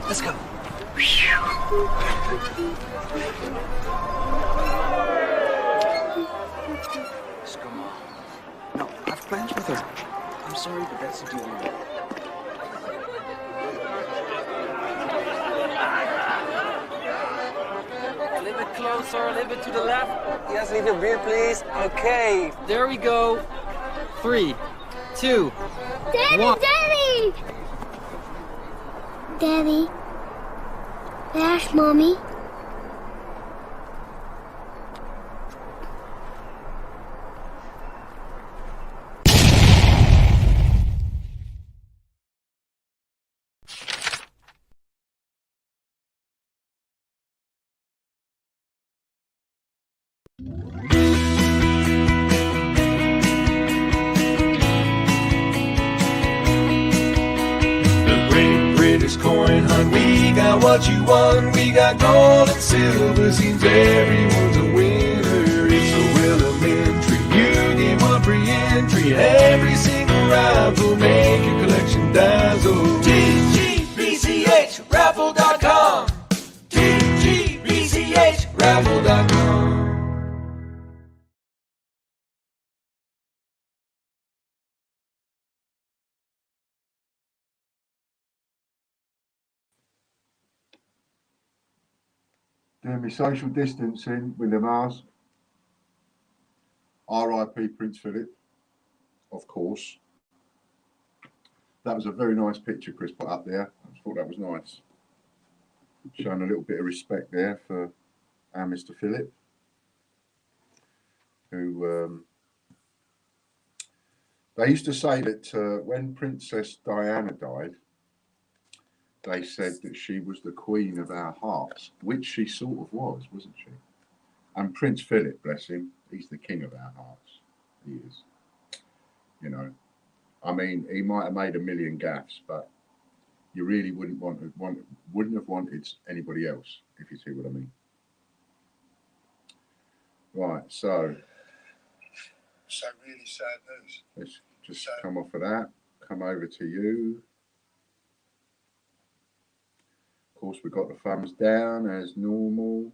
Let's go. Just come on. No, I've plans with her. I'm sorry, but that's the deal we made. A little bit closer, a little bit to the left. Yes, leave your beer, please. Okay. There we go. 3, 2, Daddy, 1. Daddy! Daddy. Ask Mommy. The Great British Coin Hunt, we got what you want. We got gold and silver, seems everyone's a winner. It's so elementary, you get one free entry. Every single raffle, make your collection dazzle. TGBCHraffle.com, TGBCHraffle.com. Doing my social distancing with the mask. R.I.P. Prince Philip, of course. That was a very nice picture Chris put up there. I thought that was nice. Showing a little bit of respect there for our Mr. Philip, who they used to say that when Princess Diana died, they said that she was the queen of our hearts, which she sort of was, wasn't she? And Prince Philip, bless him, he's the king of our hearts. He is. You know, I mean, he might have made a million gaffes, but you really wouldn't have wanted anybody else, if you see what I mean. Right, so really sad news. let's just come off of that, come over to you. Of course, we've got the thumbs down as normal.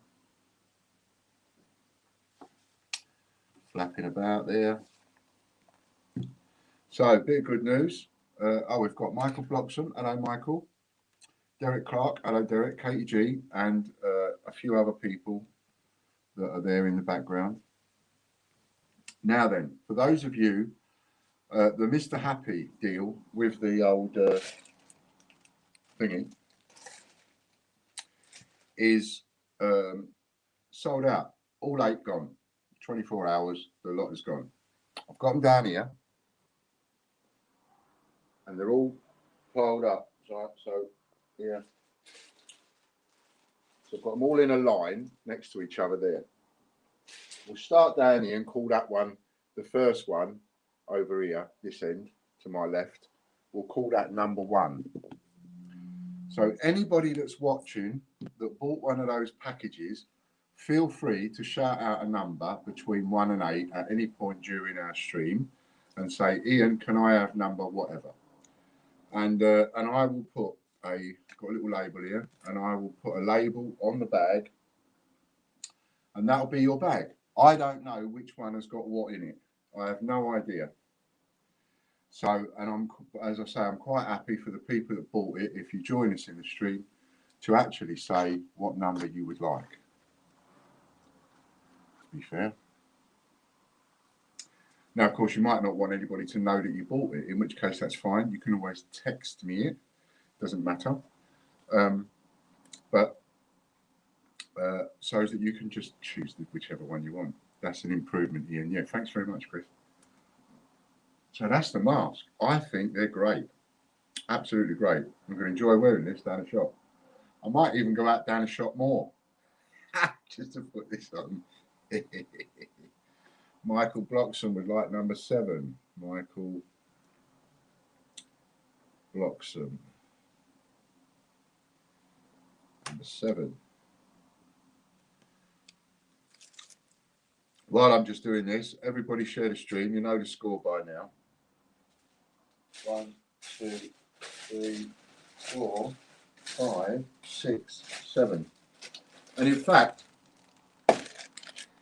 Flapping about there. So, a bit of good news. We've got Michael Bloxham. Hello, Michael. Derek Clark. Hello, Derek. Katie G. And a few other people that are there in the background. Now then, for those of you, the Mr. Happy deal with the old thingy is sold out. All 8 gone. 24 hours, the lot is gone. I've got them down here, and they're all piled up. So yeah. So I've got them all in a line next to each other there. We'll start down here and call that one, the first one over here, this end to my left, we'll call that number 1. So anybody that's watching that bought one of those packages, feel free to shout out a number between 1 and 8 at any point during our stream and say, Ian, can I have number whatever? And I will put got a little label here, and I will put a label on the bag, and that'll be your bag. I don't know which one has got what in it. I have no idea. So, and as I say, I'm quite happy for the people that bought it, if you join us in the stream, to actually say what number you would like. To be fair. Now, of course, you might not want anybody to know that you bought it, in which case that's fine. You can always text me it. Doesn't matter. So that you can just choose whichever one you want. That's an improvement, Ian. Yeah, thanks very much, Chris. So that's the mask. I think they're great. Absolutely great. I'm going to enjoy wearing this down the shop. I might even go out down the shop more just to put this on. Michael Bloxham would like number 7. Michael Bloxham. Number 7. While I'm just doing this, everybody share the stream. You know the score by now. 1, 2, 3, 4, 5, 6, 7. And in fact,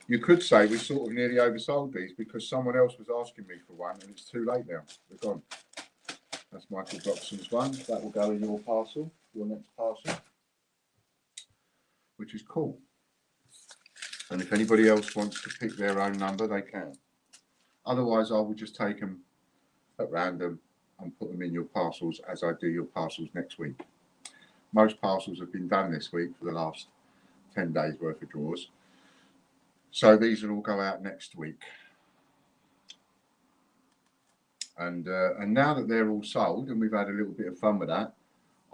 you could say we sort of nearly oversold these because someone else was asking me for one and it's too late now. They're gone. That's Michael Bloxham's one. That will go in your parcel, your next parcel, which is cool. And if anybody else wants to pick their own number, they can. Otherwise, I will just take them at random and put them in your parcels as I do your parcels next week. Most parcels have been done this week for the last 10 days worth of draws. So these will all go out next week. And now that they're all sold and we've had a little bit of fun with that,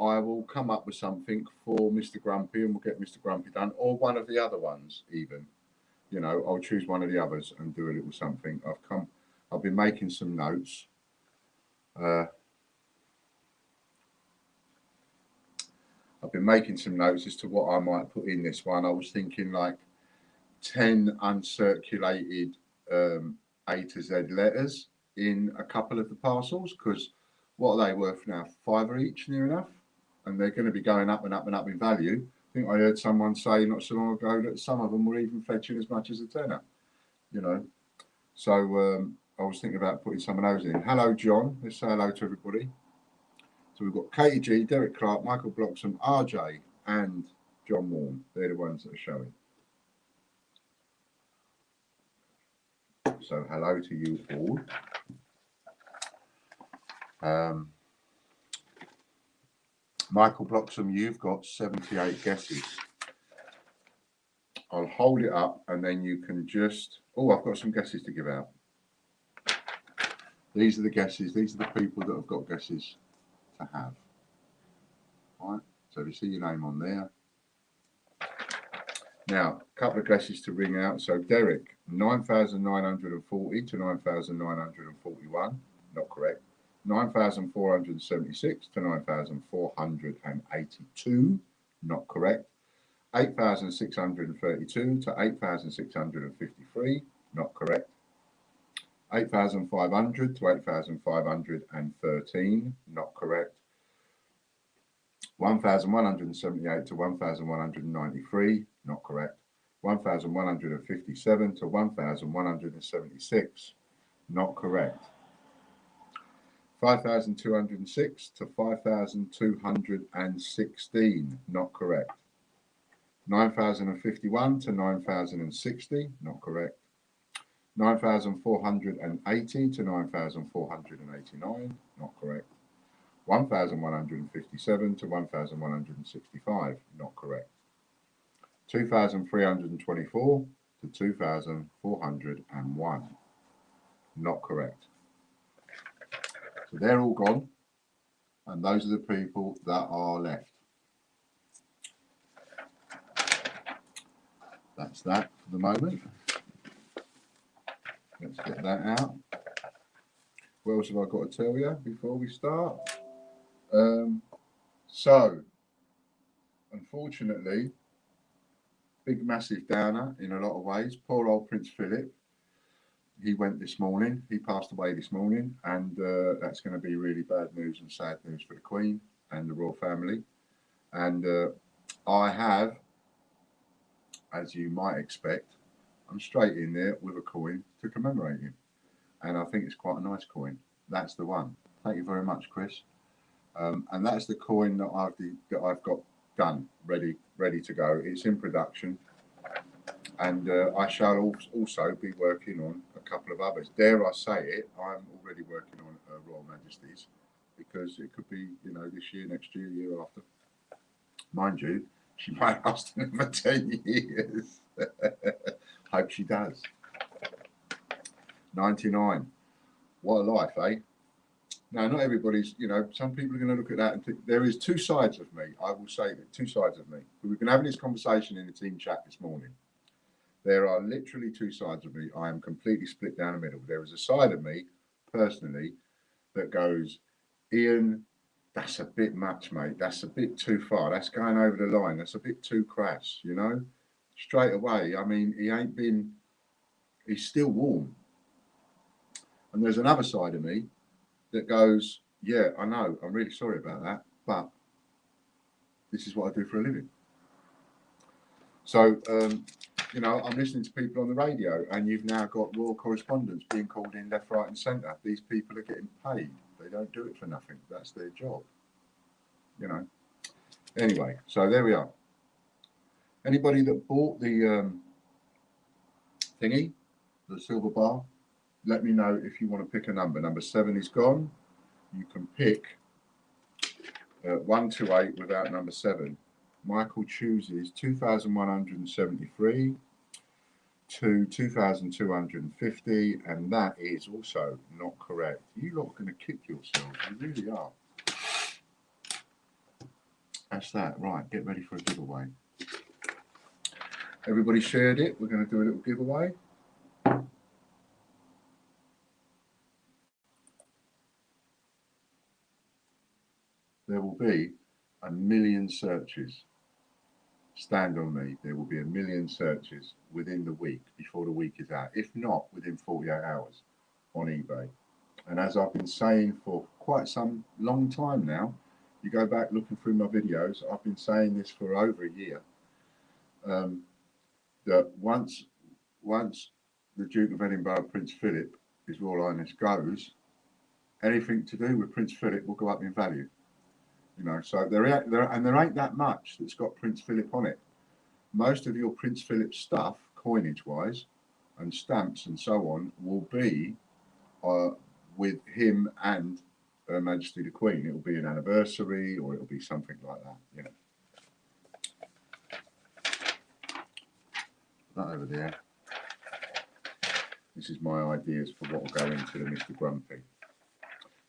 I will come up with something for Mr. Grumpy and we'll get Mr. Grumpy done, or one of the other ones even. You know, I'll choose one of the others and do a little something. I've been making some notes. I've been making some notes as to what I might put in this one. I was thinking like 10 uncirculated A to Z letters in a couple of the parcels, because what are they worth now? £5 each, near enough, and they're going to be going up and up and up in value. I think I heard someone say not so long ago that some of them were even fetching as much as a tenner, you know. So I was thinking about putting some of those in. Hello, John. Let's say hello to everybody. So we've got Katie G, Derek Clark, Michael Bloxham, RJ, and John Warren. They're the ones that are showing. So hello to you all. Michael Bloxham, you've got 78 guesses. I'll hold it up and then you can just... Oh, I've got some guesses to give out. These are the guesses. These are the people that have got guesses to have. All right. So if you see your name on there. Now, a couple of guesses to ring out. So Derek, 9,940 to 9,941. Not correct. 9,476 to 9,482. Not correct. 8,632 to 8,653. Not correct. 8,500 to 8,513. Not correct. 1,178 to 1,193. Not correct. 1,157 to 1,176. Not correct. 5,206 to 5,216. Not correct. 9,051 to 9,060. Not correct. 9,480 to 9,489. Not correct. 1,157 to 1,165. Not correct. 2,324 to 2,401. Not correct. So they're all gone, and those are the people that are left. That's that for the moment. Let's get that out. What else have I got to tell you before we start? So, unfortunately, big massive downer in a lot of ways. Poor old Prince Philip. He went this morning. He passed away this morning, and that's going to be really bad news and sad news for the Queen and the royal family. And I have, as you might expect, I'm straight in there with a coin to commemorate him, and I think it's quite a nice coin. That's the one. Thank you very much, Chris. And that's the coin that I've got done, ready to go. It's in production, and I shall also be working on a couple of others. Dare I say it? I'm already working on Royal Majesty's, because it could be, you know, this year, next year, year after. Mind you, she might last another 10 years. Hope she does. 99. What a life, eh? Now, not everybody's, you know, some people are going to look at that and think there is two sides of me. I will say that, two sides of me. We've been having this conversation in the team chat this morning. There are literally two sides of me. I am completely split down the middle. There is a side of me, personally, that goes, Ian, that's a bit much, mate. That's a bit too far. That's going over the line. That's a bit too crass, you know? Straight away. I mean, he's still warm. And there's another side of me that goes, yeah, I know, I'm really sorry about that, but This is what I do for a living. So, you know, I'm listening to people on the radio, and you've now got royal correspondents being called in left, right, and centre. These people are getting paid. They don't do it for nothing. That's their job. You know. Anyway, so there we are. Anybody that bought the thingy, the silver bar, let me know if you want to pick a number. Number 7 is gone. You can pick 1 to 8 without number 7. Michael chooses 2,173 to 2,250, and that is also not correct. You lot are going to kick yourselves. You really are. That's that. Right, get ready for a giveaway. Everybody shared it. We're going to do a little giveaway. There will be 1 million searches. Stand on me. There will be 1 million searches within the week, before the week is out. If not, within 48 hours on eBay. And as I've been saying for quite some long time now, you go back looking through my videos, I've been saying this for over a year, that once the Duke of Edinburgh, Prince Philip, His Royal Highness goes, anything to do with Prince Philip will go up in value. You know, so there ain't that much that's got Prince Philip on it. Most of your Prince Philip stuff, coinage-wise, and stamps and so on, will be with him and Her Majesty the Queen. It will be an anniversary, or it will be something like that. You know, that over there. This is my ideas for what will go into the Mr. Grumpy.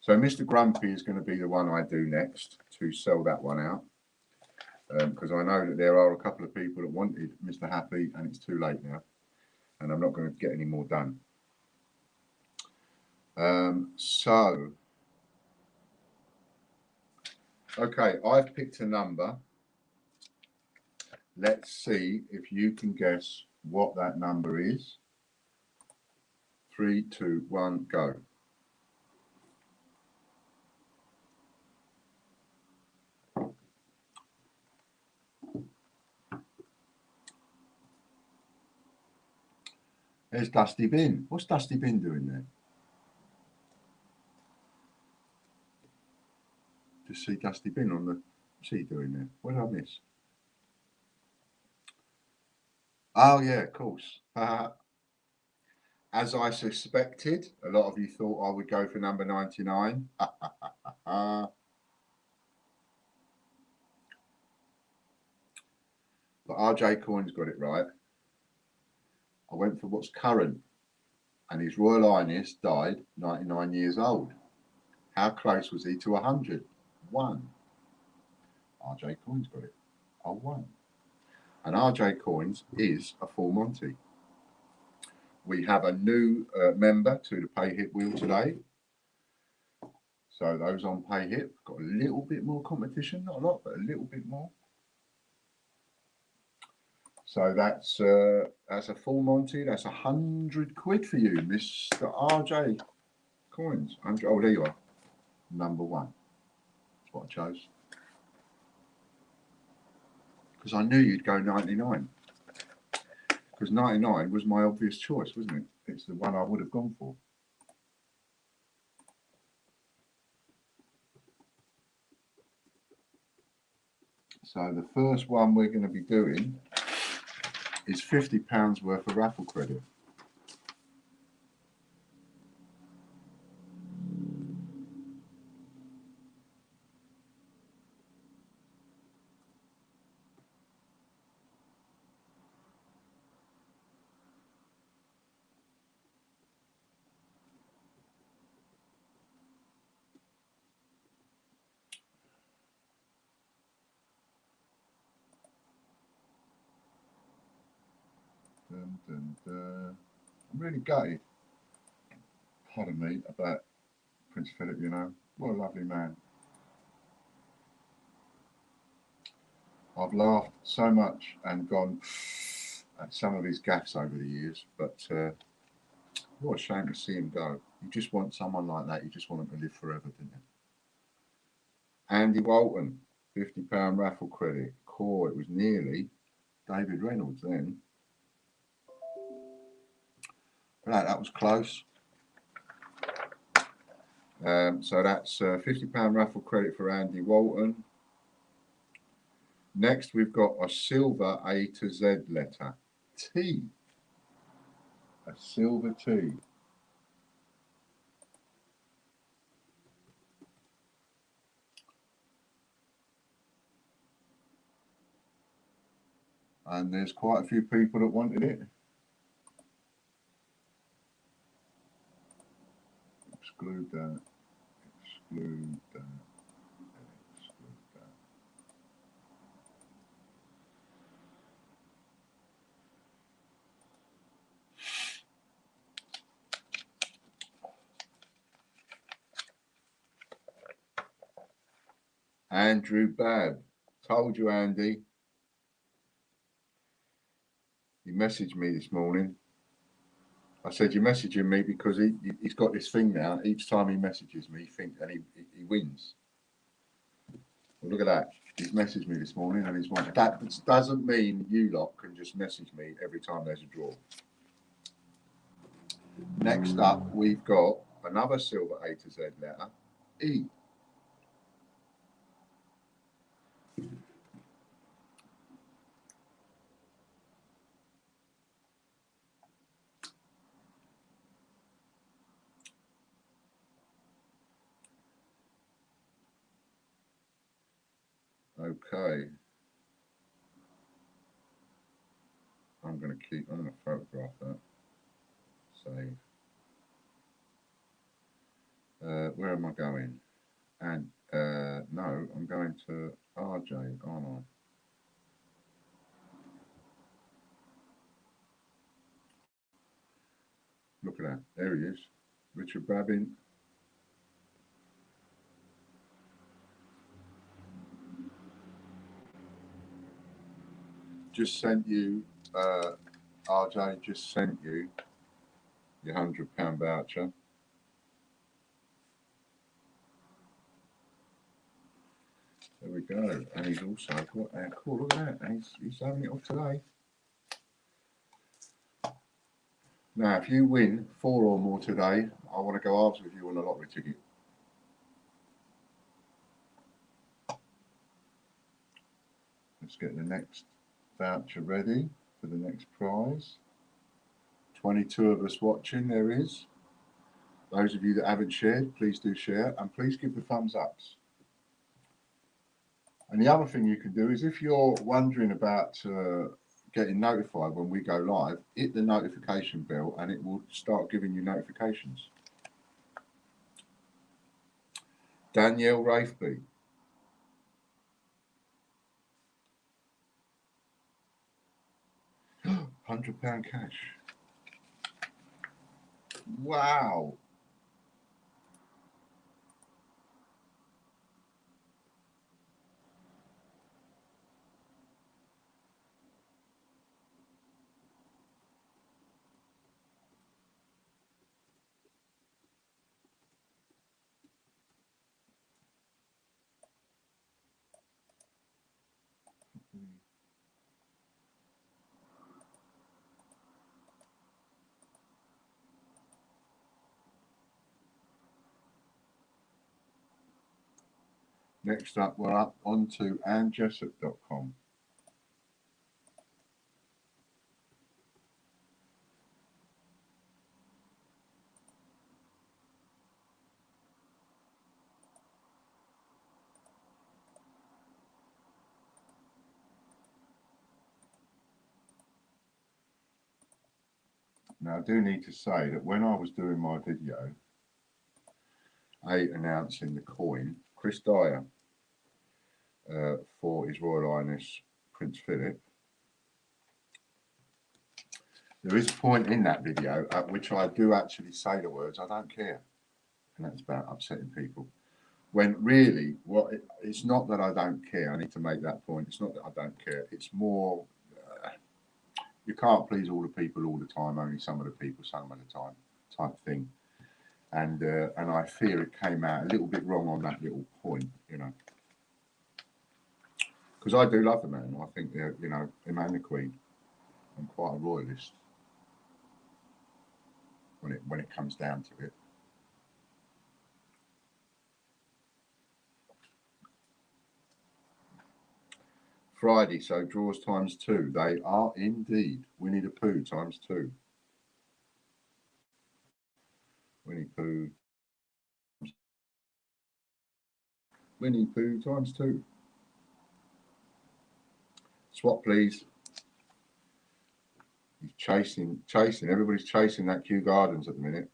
So Mr. Grumpy is going to be the one I do next to sell that one out, because I know that there are a couple of people that wanted Mr. Happy, and it's too late now, and I'm not going to get any more done. So, okay, I've picked a number. Let's see if you can guess what that number is. 3, 2, 1, go. There's Dusty Bin. What's Dusty Bin doing there? Just see Dusty Bin on the... What's he doing there? What did I miss? Oh, yeah, of course. As I suspected, a lot of you thought I would go for number 99. But RJ Coyne's got it right. I went for what's current, and His Royal Highness died 99 years old. How close was he to 100? 1. RJ Coyne's got it. 1. And RJ Coyne's is a full Monty. We have a new member to the Pay Hip wheel today. So those on Pay Hip got a little bit more competition, not a lot, but a little bit more. So that's a full Monty. That's 100 quid for you, Mr. RJ Coynes. Oh, there you are. Number 1. That's what I chose. Because I knew you'd go 99. Because 99 was my obvious choice, wasn't it? It's the one I would have gone for. So the first one we're going to be doing is £50 worth of raffle credit. I'm really gutted, pardon me, about Prince Philip, you know. What a lovely man. I've laughed so much and gone at some of his gaffes over the years, but what a shame to see him go. You just want someone like that. You just want him to live forever, didn't you? Andy Walton, £50 raffle credit. Core, it was nearly David Reynolds then. Right, that was close. So that's £50 raffle credit for Andy Walton. Next, we've got a silver A to Z letter. T. A silver T. And there's quite a few people that wanted it. Exclude that. Exclude that. Exclude that. Andrew Babb. Told you, Andy. He messaged me this morning. I said, you're messaging me because he's got this thing now. Each time he messages me, he wins. Well, look at that. He's messaged me this morning and he's won. That doesn't mean you lot can just message me every time there's a draw. Next up, we've got another silver A to Z letter, E. Okay. I'm going to photograph that. Save. Where am I going? And no, I'm going to RJ, aren't I? Look at that. There he is. Richard Babbin. Just sent you, RJ just sent you your £100 voucher. There we go. And he's also got that. Cool, look at that. He's having it off today. Now, if you win 4 or more today, I want to go halves with you on a lottery ticket. Let's get the next voucher ready for the next prize. 22 of us watching, there is. Those of you that haven't shared, please do share and please give the thumbs ups. And the other thing you can do is if you're wondering about getting notified when we go live, hit the notification bell and it will start giving you notifications. Danielle Rafeby. £100 cash. Wow. Next up, we're up onto AnneJessop.com. Now, I do need to say that when I was doing my video, announcing the coin, Chris Dyer, for His Royal Highness Prince Philip, there is a point in that video at which I do actually say the words, I don't care. And that's about upsetting people. When really, it's not that I don't care. I need to make that point. It's not that I don't care. It's more, you can't please all the people all the time, only some of the people some of the time type thing. And I fear it came out a little bit wrong on that little point, you know. because I do love the man. I think they're, you know, him and the Queen. I'm quite a royalist when it comes down to it. Friday, so draws times 2. They are indeed Winnie the Pooh times 2. Winnie Pooh. Winnie Pooh times 2. Swap, please. He's chasing. Everybody's chasing that Kew Gardens at the minute.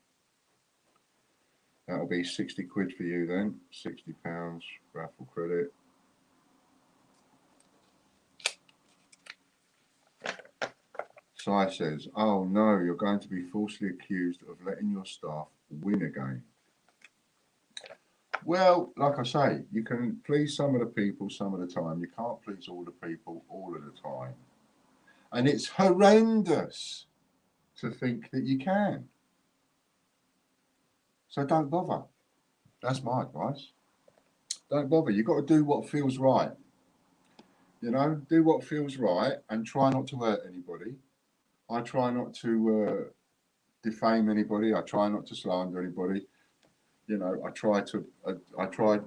That'll be 60 quid for you then. £60 raffle credit. Sai says, oh no, you're going to be falsely accused of letting your staff win again. Well, like I say, you can please some of the people some of the time. You can't please all the people all of the time. And it's horrendous to think that you can. So don't bother. That's my advice. Don't bother. You've got to do what feels right. You know, do what feels right and try not to hurt anybody. I try not to defame anybody. I try not to slander anybody. You know, I try.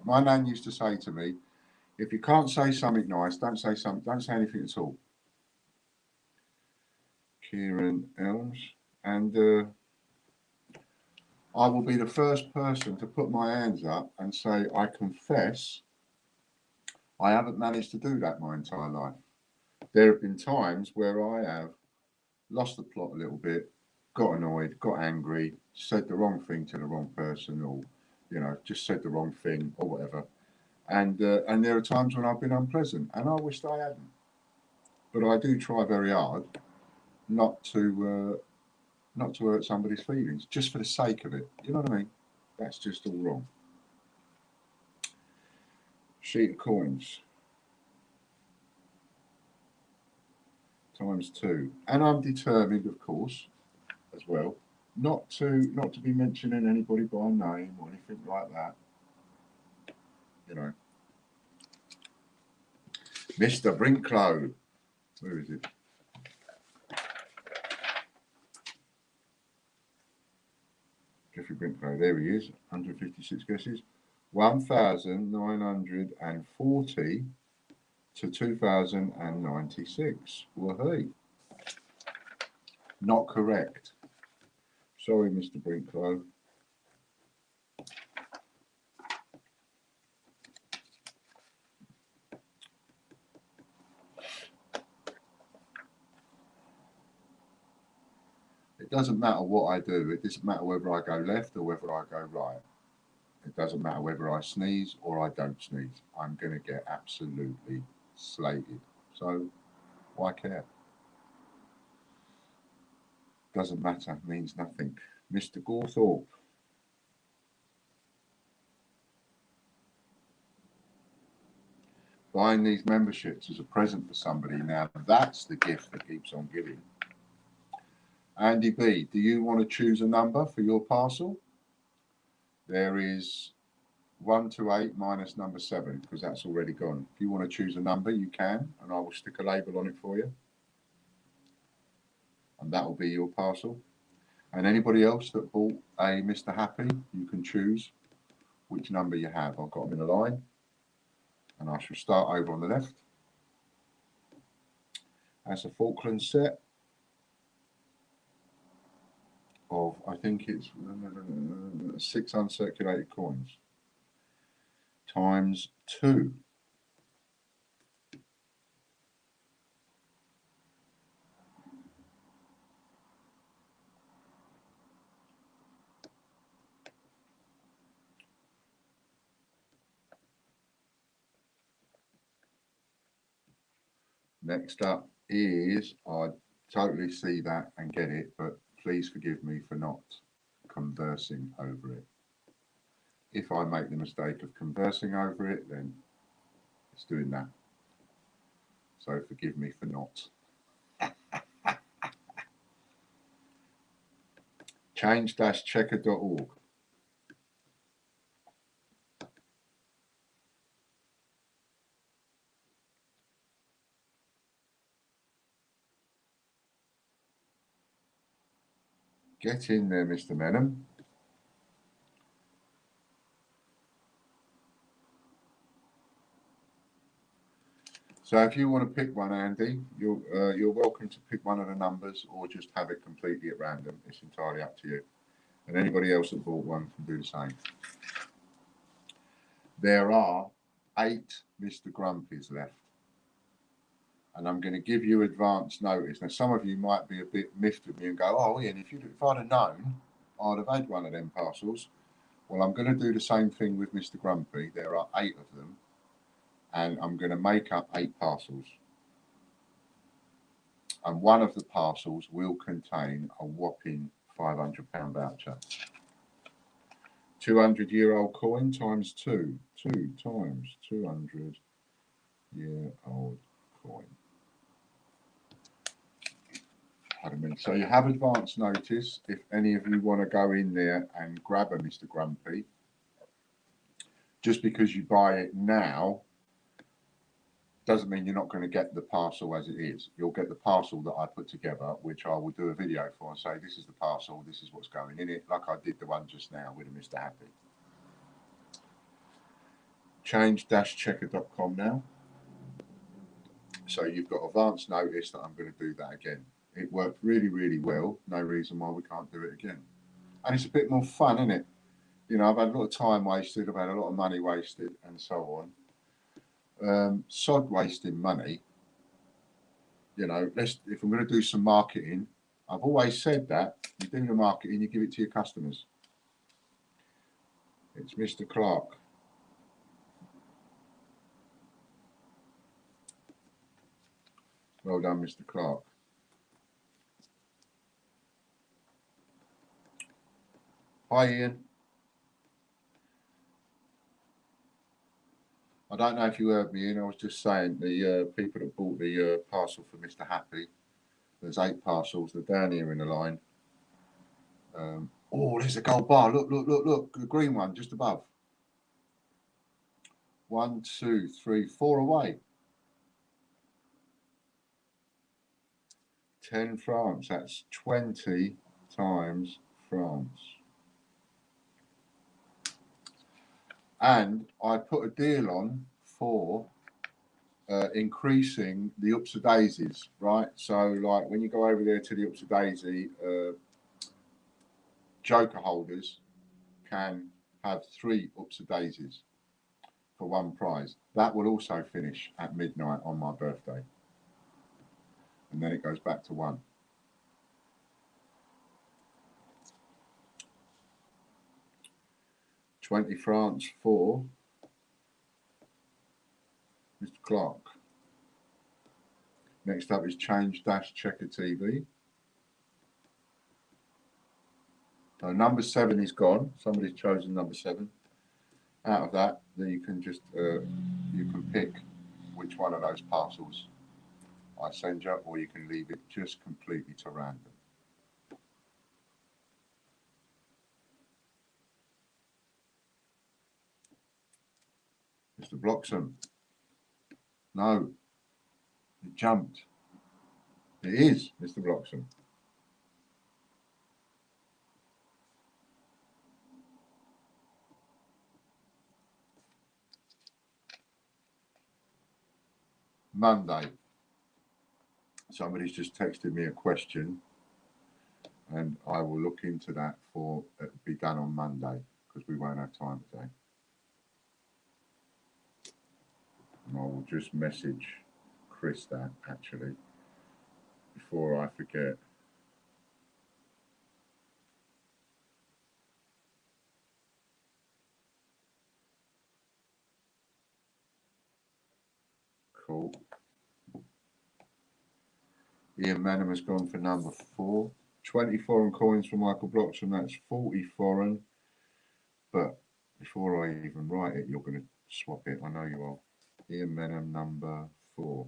My nan used to say to me, if you can't say something nice, don't say anything at all. Kieran Elms. And I will be the first person to put my hands up and say, I confess, I haven't managed to do that my entire life. There have been times where I have lost the plot a little bit, got annoyed, got angry, said the wrong thing to the wrong person, or, you know, just said the wrong thing or whatever. And there are times when I've been unpleasant, and I wished I hadn't. But I do try very hard not to hurt somebody's feelings, just for the sake of it. You know what I mean? That's just all wrong. Sheet of coins. Times 2. And I'm determined, of course, as well, not to be mentioning anybody by name or anything like that. You know. Mr. Brinklow. Where is it? Jeffrey Brinklow, there he is, 156 guesses. 1,940 to 2,096. Woohoo. Not correct. Sorry, Mr. Brinklow. It doesn't matter what I do. It doesn't matter whether I go left or whether I go right. It doesn't matter whether I sneeze or I don't sneeze. I'm going to get absolutely slated. So why care? Doesn't matter, means nothing. Mr. Gawthorpe. Buying these memberships as a present for somebody. Now, that's the gift that keeps on giving. Andy B, do you want to choose a number for your parcel? There is 1 to 8 minus number 7, because that's already gone. If you want to choose a number, you can, and I will stick a label on it for you. And that will be your parcel. And anybody else that bought a Mr. Happy, you can choose which number you have. I've got them in a line. And I shall start over on the left. That's a Falkland set of, I think it's 6 uncirculated coins times 2. Next up is, I totally see that and get it, but please forgive me for not conversing over it. If I make the mistake of conversing over it, then it's doing that. So forgive me for not. Change-checker.org. Get in there, Mr. Menham. So if you want to pick one, Andy, you're welcome to pick one of the numbers or just have it completely at random. It's entirely up to you. And anybody else that bought one can do the same. There are 8 Mr. Grumpies left. And I'm going to give you advance notice. Now, some of you might be a bit miffed with me and go, oh, Ian, if I'd have known, I'd have had one of them parcels. Well, I'm going to do the same thing with Mr. Grumpy. There are 8 of them. And I'm going to make up 8 parcels. And one of the parcels will contain a whopping £500 voucher. 200-year-old coin times 2. 2 times 200-year-old coin. So you have advance notice if any of you want to go in there and grab a Mr. Grumpy. Just because you buy it now doesn't mean you're not going to get the parcel as it is. You'll get the parcel that I put together, which I will do a video for and say, this is the parcel, this is what's going in it, like I did the one just now with a Mr. Happy. Change-checker.com now. So you've got advance notice that I'm going to do that again. It worked really, really well. No reason why we can't do it again. And it's a bit more fun, isn't it? You know, I've had a lot of time wasted, I've had a lot of money wasted and so on. Sod wasting money. You know, if I'm going to do some marketing, I've always said that you do the marketing, you give it to your customers. It's Mr. Clark. Well done, Mr. Clark. Hi, Ian. I don't know if you heard me, Ian. I was just saying the people that bought the parcel for Mr. Happy, there's 8 parcels. They're down here in the line. Oh, there's a gold bar. Look, look, look, look. The green one just above. 1, 2, 3, 4 away. 10 France. That's 20 times France. And I put a deal on for increasing the ups of daisies, right? So, like when you go over there to the ups of daisy, joker holders can have 3 ups of daisies for one prize. That will also finish at midnight on my birthday. And then it goes back to 1. £20 France for Mr. Clark. Next up is Change-Checker TV. So number 7 is gone. Somebody's chosen number 7. Out of that, then you can just you can pick which one of those parcels I send you, or you can leave it just completely to random. Mr. Bloxham. No. It jumped. It is Mr. Bloxham. Monday. Somebody's just texted me a question and I will look into that for it to be done on Monday because we won't have time today. And I will just message Chris that actually before I forget. Cool. Ian Manham has gone for number 4. 20 foreign coins for Michael Bloxham. That's 40 foreign. But before I even write it, you're going to swap it. I know you are. Ian Manham, number 4.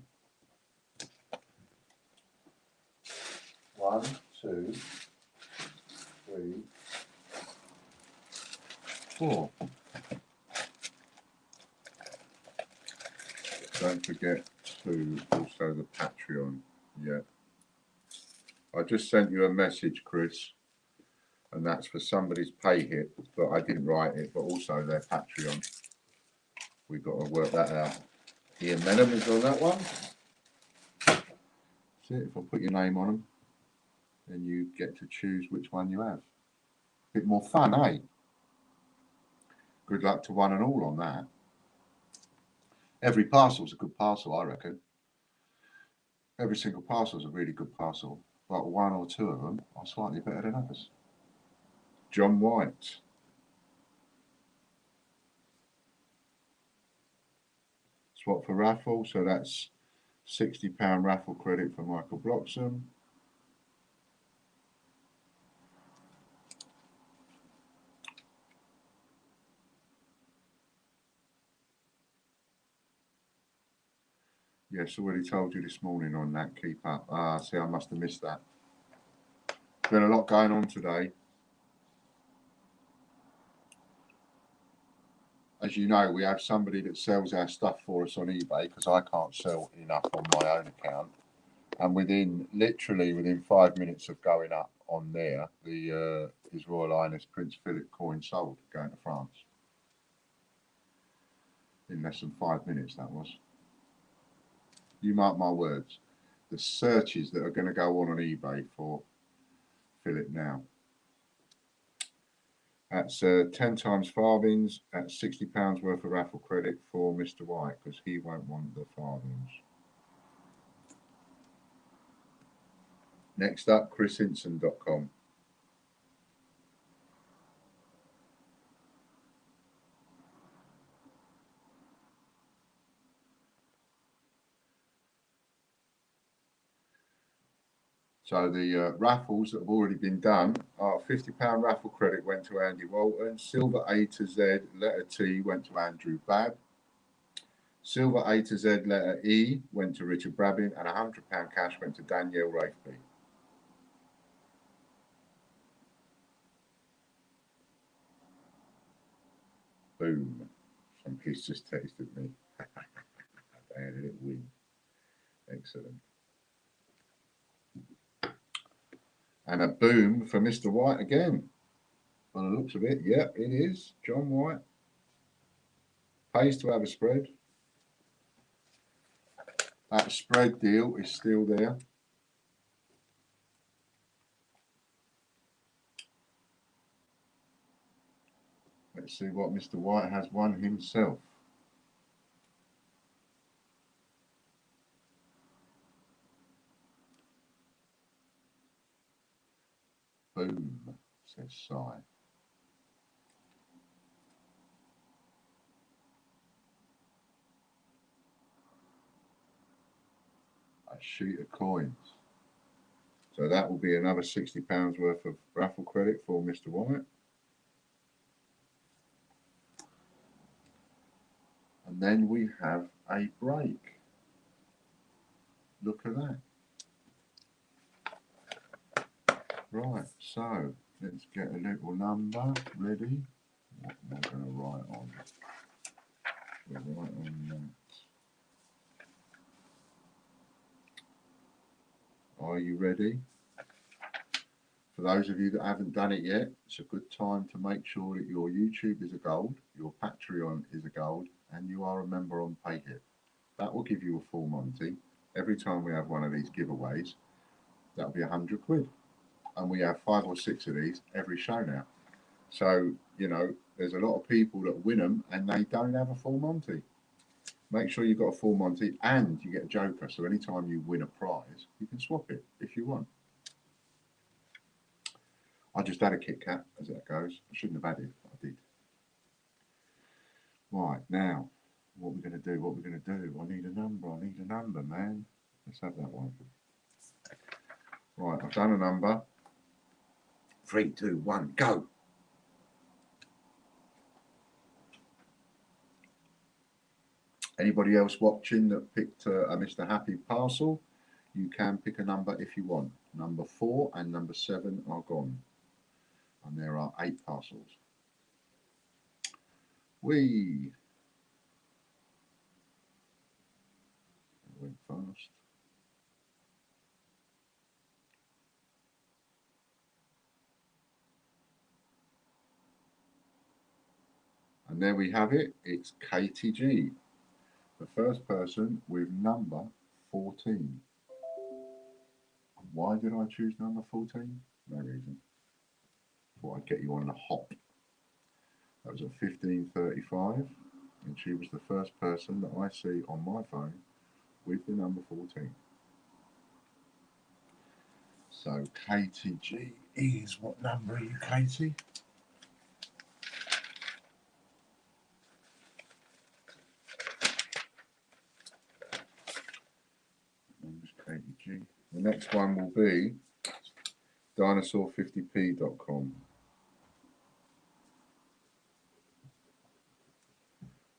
1, 2, 3, 4. Don't forget to also the Patreon. Yeah. I just sent you a message, Chris. And that's for somebody's pay hit, but I didn't write it, but also their Patreon. We've got to work that out. Ian Menham is on that one. See, if I put your name on them, then you get to choose which one you have. Bit more fun, eh? Good luck to one and all on that. Every parcel's a good parcel, I reckon. Every single parcel's a really good parcel, but one or two of them are slightly better than others. John White. Swap for raffle, so that's £60 raffle credit for Michael Bloxham. Yes, already told you this morning on that. Keep up. Ah, see, I must have missed that. Been a lot going on today. As you know, we have somebody that sells our stuff for us on eBay because I can't sell enough on my own account. And literally within 5 minutes of going up on there, His Royal Highness Prince Philip coin sold going to France. In less than 5 minutes, that was. You mark my words. The searches that are going to go on eBay for Philip now. That's 10 times farthings. That's £60 worth of raffle credit for Mr. White because he won't want the farthings. Next up, chrishinson.com. So the raffles that have already been done are £50 raffle credit went to Andy Walton. Silver A to Z, letter T went to Andrew Babb. Silver A to Z, letter E went to Richard Brabbin. And £100 cash went to Danielle Rafeby. Boom. Somebody's just texted me. They had a little win. Excellent. And a boom for Mr. White again. On the looks of it, yep, it is. John White. Pays to have a spread. That spread deal is still there. Let's see what Mr. White has won himself. Boom, says Si. A sheet of coins. So that will be another £60 worth of raffle credit for Mr. White. And then we have a break. Look at that. Right, so let's get a little number ready. What am I going to write on? We'll write on that. Are you ready? For those of you that haven't done it yet, it's a good time to make sure that your YouTube is a gold, your Patreon is a gold, and you are a member on PayHip. That will give you a full Monty. Every time we have one of these giveaways, that'll be £100. And we have 5 or 6 of these every show now. So, you know, there's a lot of people that win them and they don't have a full Monty. Make sure you've got a full Monty and you get a joker. So anytime you win a prize, you can swap it if you want. I just had a Kit Kat, as that goes. I shouldn't have had it, but I did. Right, now, what are we going to do? What are we going to do? I need a number, man. Let's have that one. Right, I've done a number. 3, 2, 1, go. Anybody else watching that picked a Mr. Happy parcel, you can pick a number if you want. Number 4 and number 7 are gone. And there are 8 parcels. Whee! That went fast. And there we have it. It's Katie G, the first person with number 14. Why did I choose number 14? No reason. Thought I'd get you on the hop. That was at 15:35, and she was the first person that I see on my phone with the number 14. So Katie G is, what number are you, Katie? Number's Katie G. The next one will be dinosaur50p.com.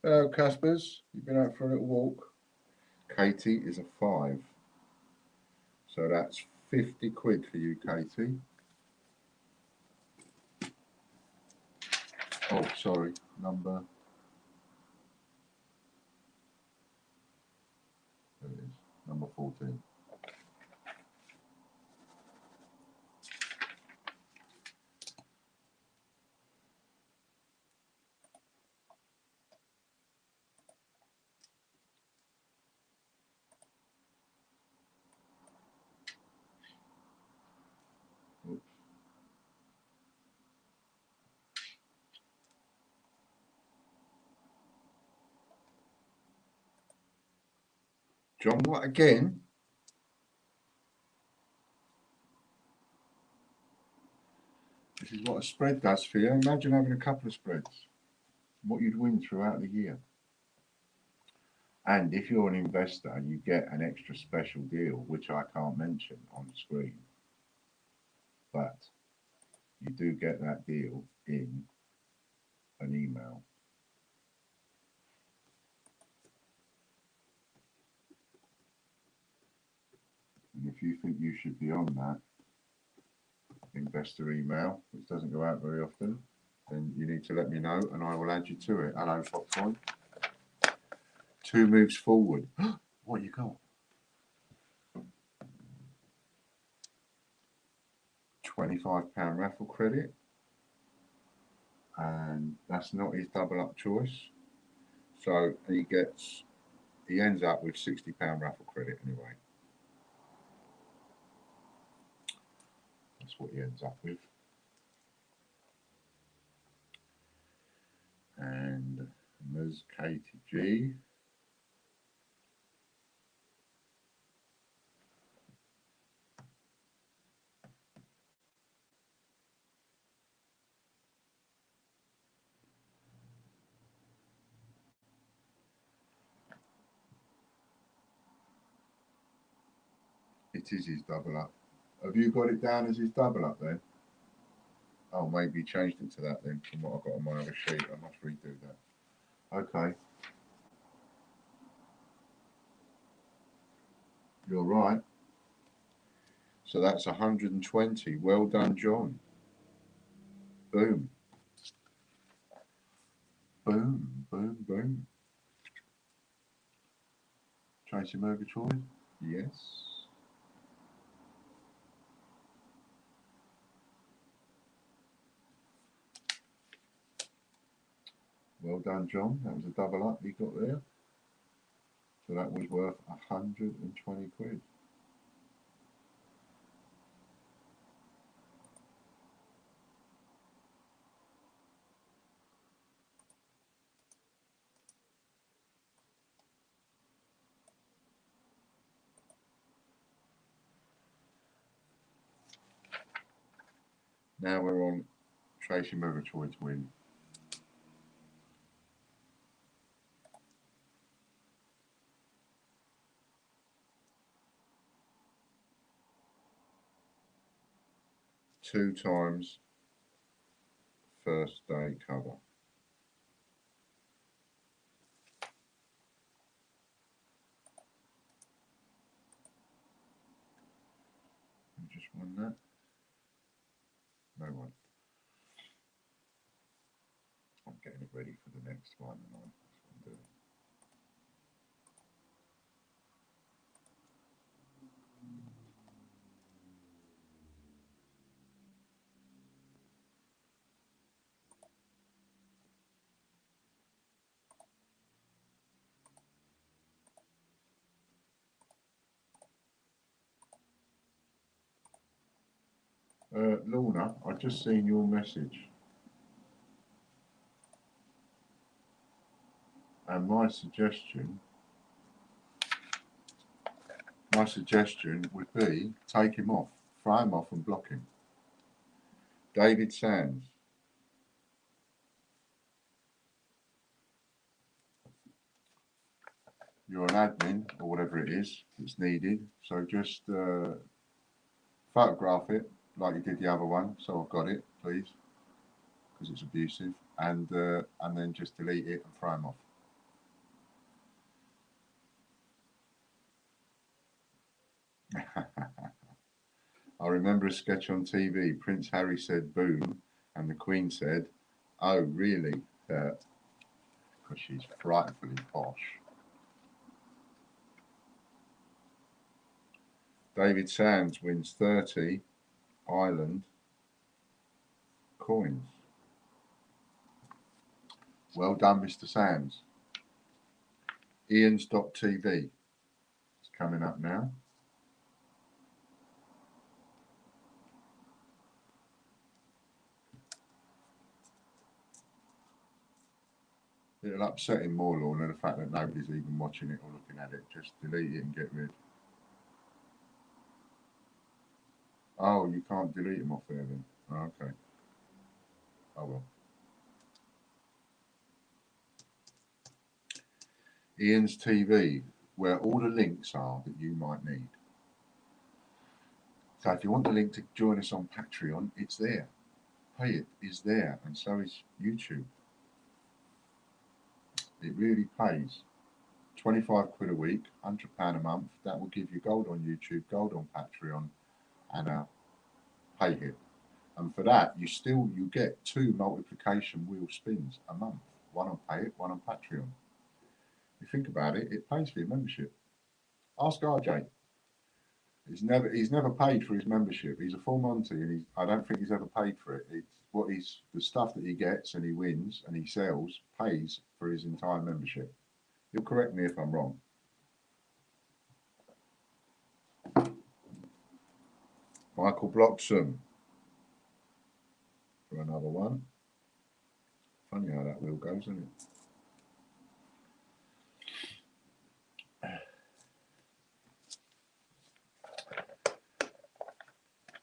Hello, Caspers. You've been out for a little walk. Katie is a 5. So that's 50 quid for you, Katie. Oh, sorry. Number. There it is. Number 14. Oops. John, what again? This is what a spread does for you. Imagine having a couple of spreads. What you'd win throughout the year. And if you're an investor, you get an extra special deal, which I can't mention on the screen. But you do get that deal in an email. And if you think you should be on that investor email, which doesn't go out very often, then you need to let me know and I will add you to it. Hello, Foxhoy. 2 moves forward. What you got? £25 raffle credit. And that's not his double up choice. So he ends up with £60 raffle credit anyway. That's what he ends up with. And Ms. Katie G. It is his double up. Have you got it down as his double up then? Oh, maybe he changed it to that then from what I've got on my other sheet. I must redo that. Okay. You're right. So that's 120. Well done, John. Boom. Boom, boom, boom. Tracy Murgatroyd? Yes. Well done, John. That was a double up you got there. So that was worth 120 quid. Now we're on Tracy Murgatroyd's win. Two times first day cover. You just won that. No one. I'm getting it ready for the next one, and that's what I'm doing. Lorna, I've just seen your message. And my suggestion would be take him off, throw him off and block him. David Sands. You're an admin or whatever it is that's needed. So just photograph it like you did the other one. So I've got it, please, because it's abusive. And then just delete it and throw him off. I remember a sketch on TV. Prince Harry said boom, and the Queen said, "Oh, really?" Because she's frightfully posh. David Sands wins 30 Ireland coins. Well done, Mr. Sands. Ian's.tv is coming up now. It'll upset him more, Lorna, the fact that nobody's even watching it or looking at it. Just delete it and get rid. Oh, you can't delete them off there then. Oh, okay. Oh well. Ian's TV, where all the links are that you might need. So if you want the link to join us on Patreon, it's there. Pay it is there, and so is YouTube. It really pays. 25 quid a week, £100 a month. That will give you gold on YouTube, gold on Patreon, and a pay hit. And for that, you get 2 multiplication wheel spins a month. One on Pay It, one on Patreon. If you think about it, it pays for your membership. Ask RJ. He's never paid for his membership. He's a full Monty, and I don't think he's ever paid for it. It's the stuff that he gets and he wins and he sells pays for his entire membership. You'll correct me if I'm wrong. Michael Bloxham for another one. Funny how that wheel goes, isn't it?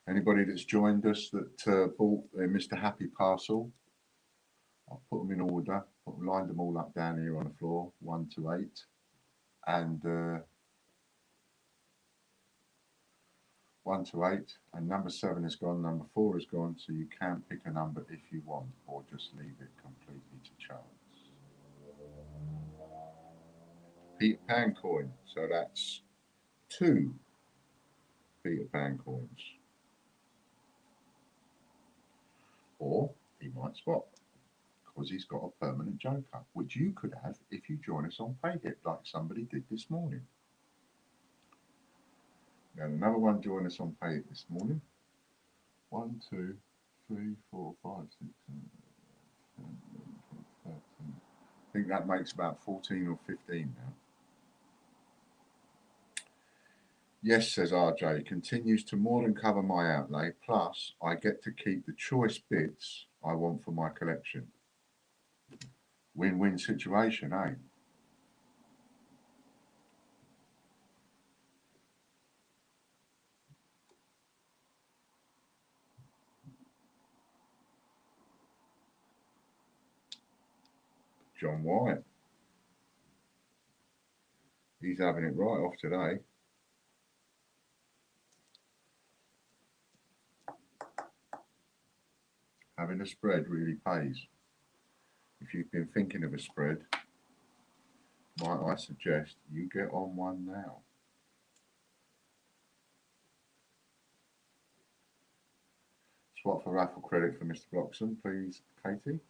Anybody that's joined us that bought their Mr. Happy parcel, I've put them in order, lined them all up down here on the floor, 1 to 8, and 1 to 8, and number 7 is gone, number 4 is gone, so you can pick a number if you want, or just leave it completely to chance. Peter Pan coin, so that's 2 Peter Pan coins. Or he might swap, because he's got a permanent joker, which you could have if you join us on PayHip, like somebody did this morning. Now another one join us on PayHip this morning. 1, 2, 3, 4, 5, 6, 7, 8, 9, 10, 11, 12, 13. I think that makes about 14 or 15 now. Yes, says RJ, continues to more than cover my outlay, plus I get to keep the choice bits I want for my collection. Win-win situation, eh? John White. He's having it right off today. Having a spread really pays. If you've been thinking of a spread, might I suggest you get on one now. Swap for raffle credit for Mr. Bloxham, please, Katie.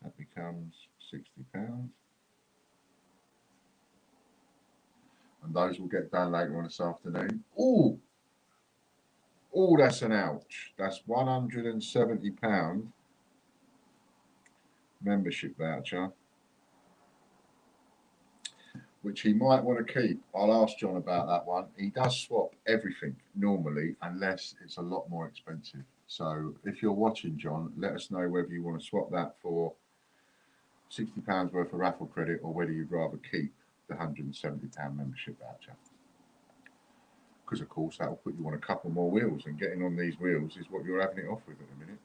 That becomes £60. And those will get done later on this afternoon. Oh, that's an ouch. That's £170 membership voucher. which he might want to keep. I'll ask John about that one. He does swap everything normally, unless it's a lot more expensive. So if you're watching, John, let us know whether you want to swap that for £60 worth of raffle credit, or whether you'd rather keep the £170 membership voucher. Because of course that will put you on a couple more wheels, and getting on these wheels is what you're having it off with at the minute.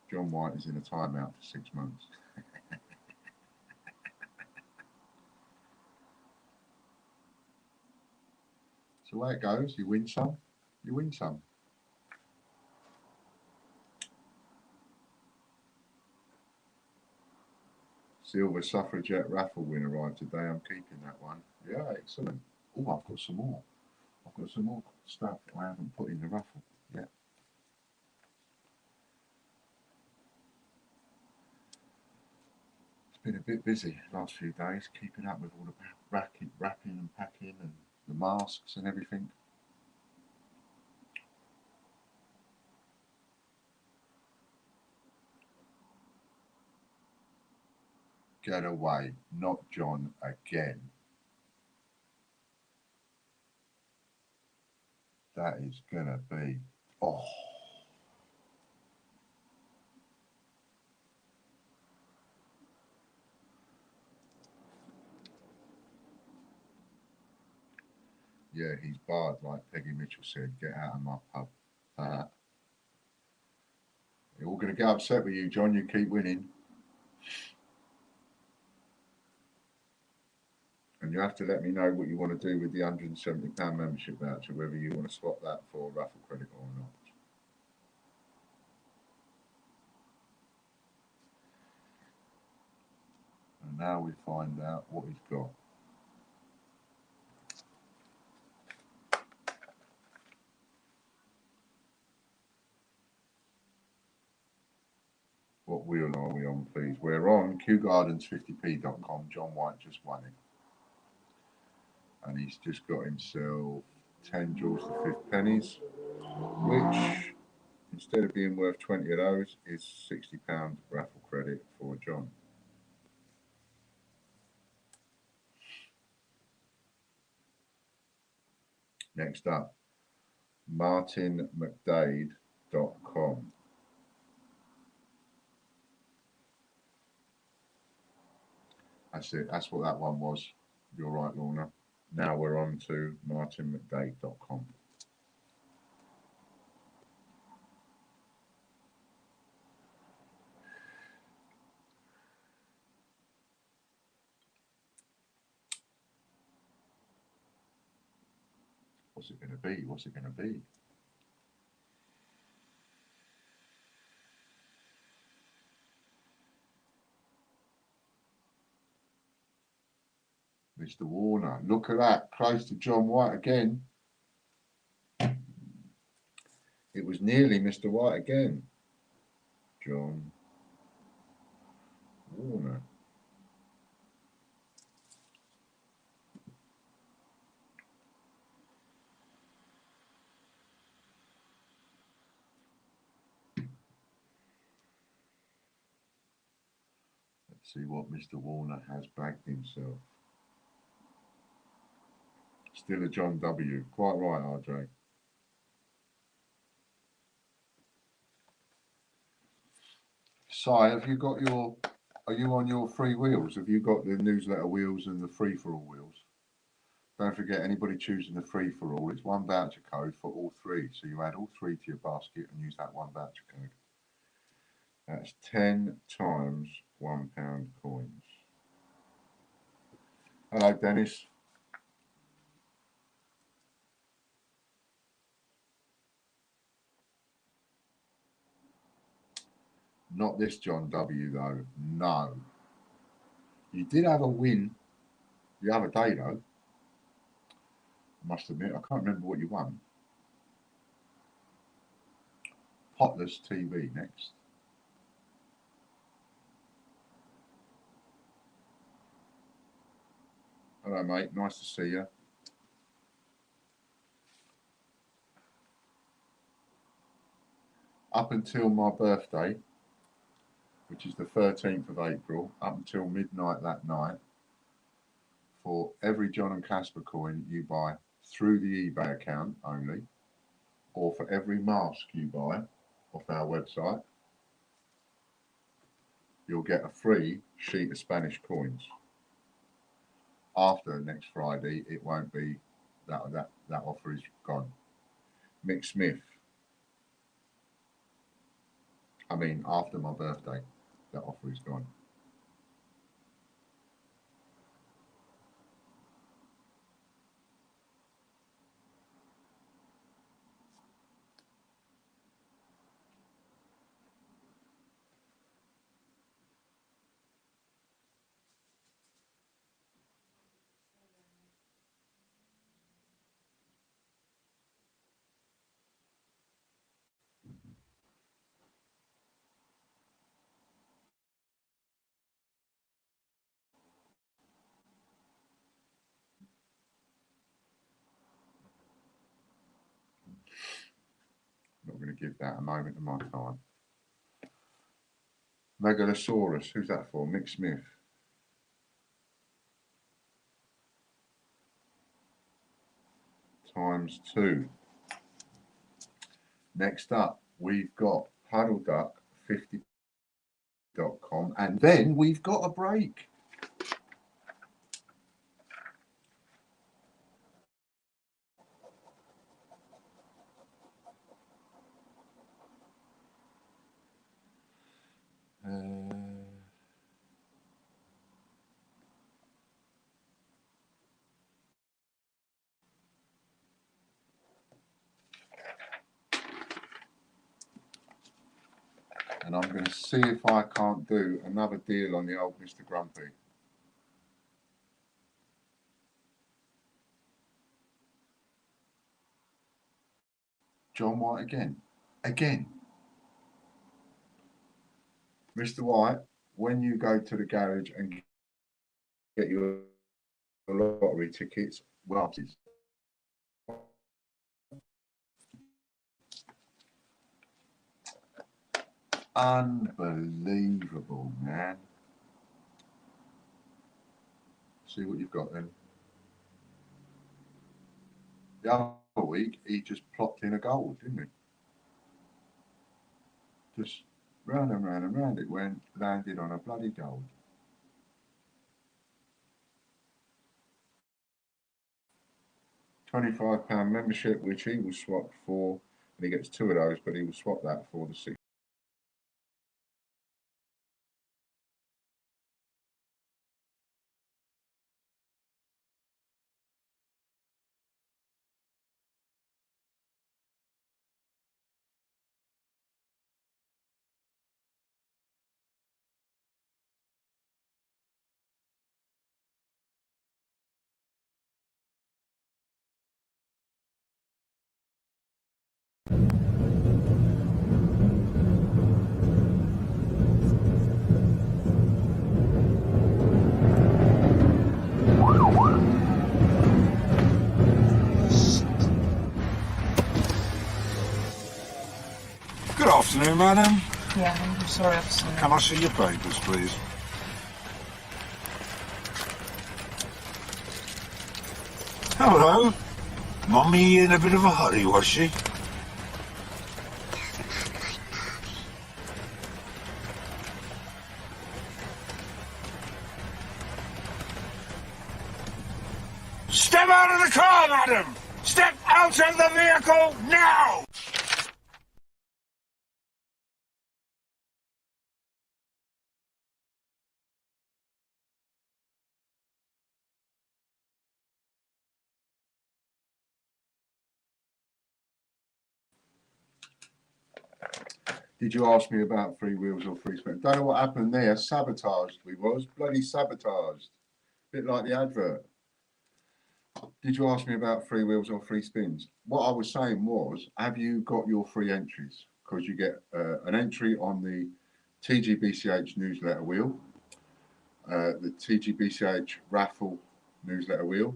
John White is in a timeout for 6 months. So where it goes, you win some, you win some. Silver Suffragette raffle winner arrived today. I'm keeping that one. Yeah, excellent. Oh, I've got some more. I've got some more stuff I haven't put in the raffle yet. It's been a bit busy the last few days, keeping up with all the wrapping and packing and the masks and everything. Get away, not John again. That is gonna be, oh. Yeah, he's barred, like Peggy Mitchell said. Get out of my pub. You're all going to get upset with you, John. You keep winning. And you have to let me know what you want to do with the £170 membership voucher, whether you want to swap that for raffle credit or not. And now we find out what he's got. What wheel are we on, please? We're on QGardens50p.com. John White just won it. And he's just got himself 10 Jules the 5th pennies, which, instead of being worth 20 of those, is £60 raffle credit for John. Next up, MartinMcDade.com. That's it. That's what that one was. You're right, Lorna. Now we're on to MartinMcDade.com. What's it going to be? What's it going to be? Mr. Warner. Look at that. Close to John White again. It was nearly Mr. White again. John Warner. Let's see what Mr. Warner has bagged himself. Still a John W. Quite right, RJ. Si, have you got your, are you on your free wheels? Have you got the newsletter wheels and the free-for-all wheels? Don't forget, anybody choosing the free-for-all, it's one voucher code for all three. So you add all three to your basket and use that one voucher code. That's 10 times £1 coins. Hello, Dennis. Not this John W, though. No. You did have a win the other day, though. I must admit, I can't remember what you won. Potless TV next. Hello, mate. Nice to see you. Up until my birthday, which is the 13th of April, up until midnight that night, for every John and Casper coin you buy through the eBay account only, or for every mask you buy off our website, you'll get a free sheet of Spanish coins. After next Friday, it won't be that offer is gone. Mick Smith. I mean, after my birthday, that offer is gone. Not going to give that a moment of my time. Megalosaurus, who's that for? Mick Smith. ×2. Next up, we've got puddleduck50.com, and then we've got a break. And I'm going to see if I can't do another deal on the old Mr. Grumpy. John White again. Mr. White, when you go to the garage and get your lottery tickets, well, unbelievable, man. See what you've got then. The other week, he just plopped in a gold, didn't he? Just round and round and round it went, landed on a bloody gold. £25 membership, which he will swap for, and he gets 2 of those, but he will swap that for the 6. Good afternoon, madam. Yeah, I'm sorry, officer. Can I see your papers, please? Hello. Mummy in a bit of a hurry, was she? Step out of the car, madam! Step out of the vehicle now! Did you ask me about free wheels or free spins? Don't know what happened there. Sabotaged we was. Bloody sabotaged. Bit like the advert. Did you ask me about free wheels or free spins? What I was saying was, have you got your free entries? Because you get an entry on the TGBCH newsletter wheel, the TGBCH raffle newsletter wheel,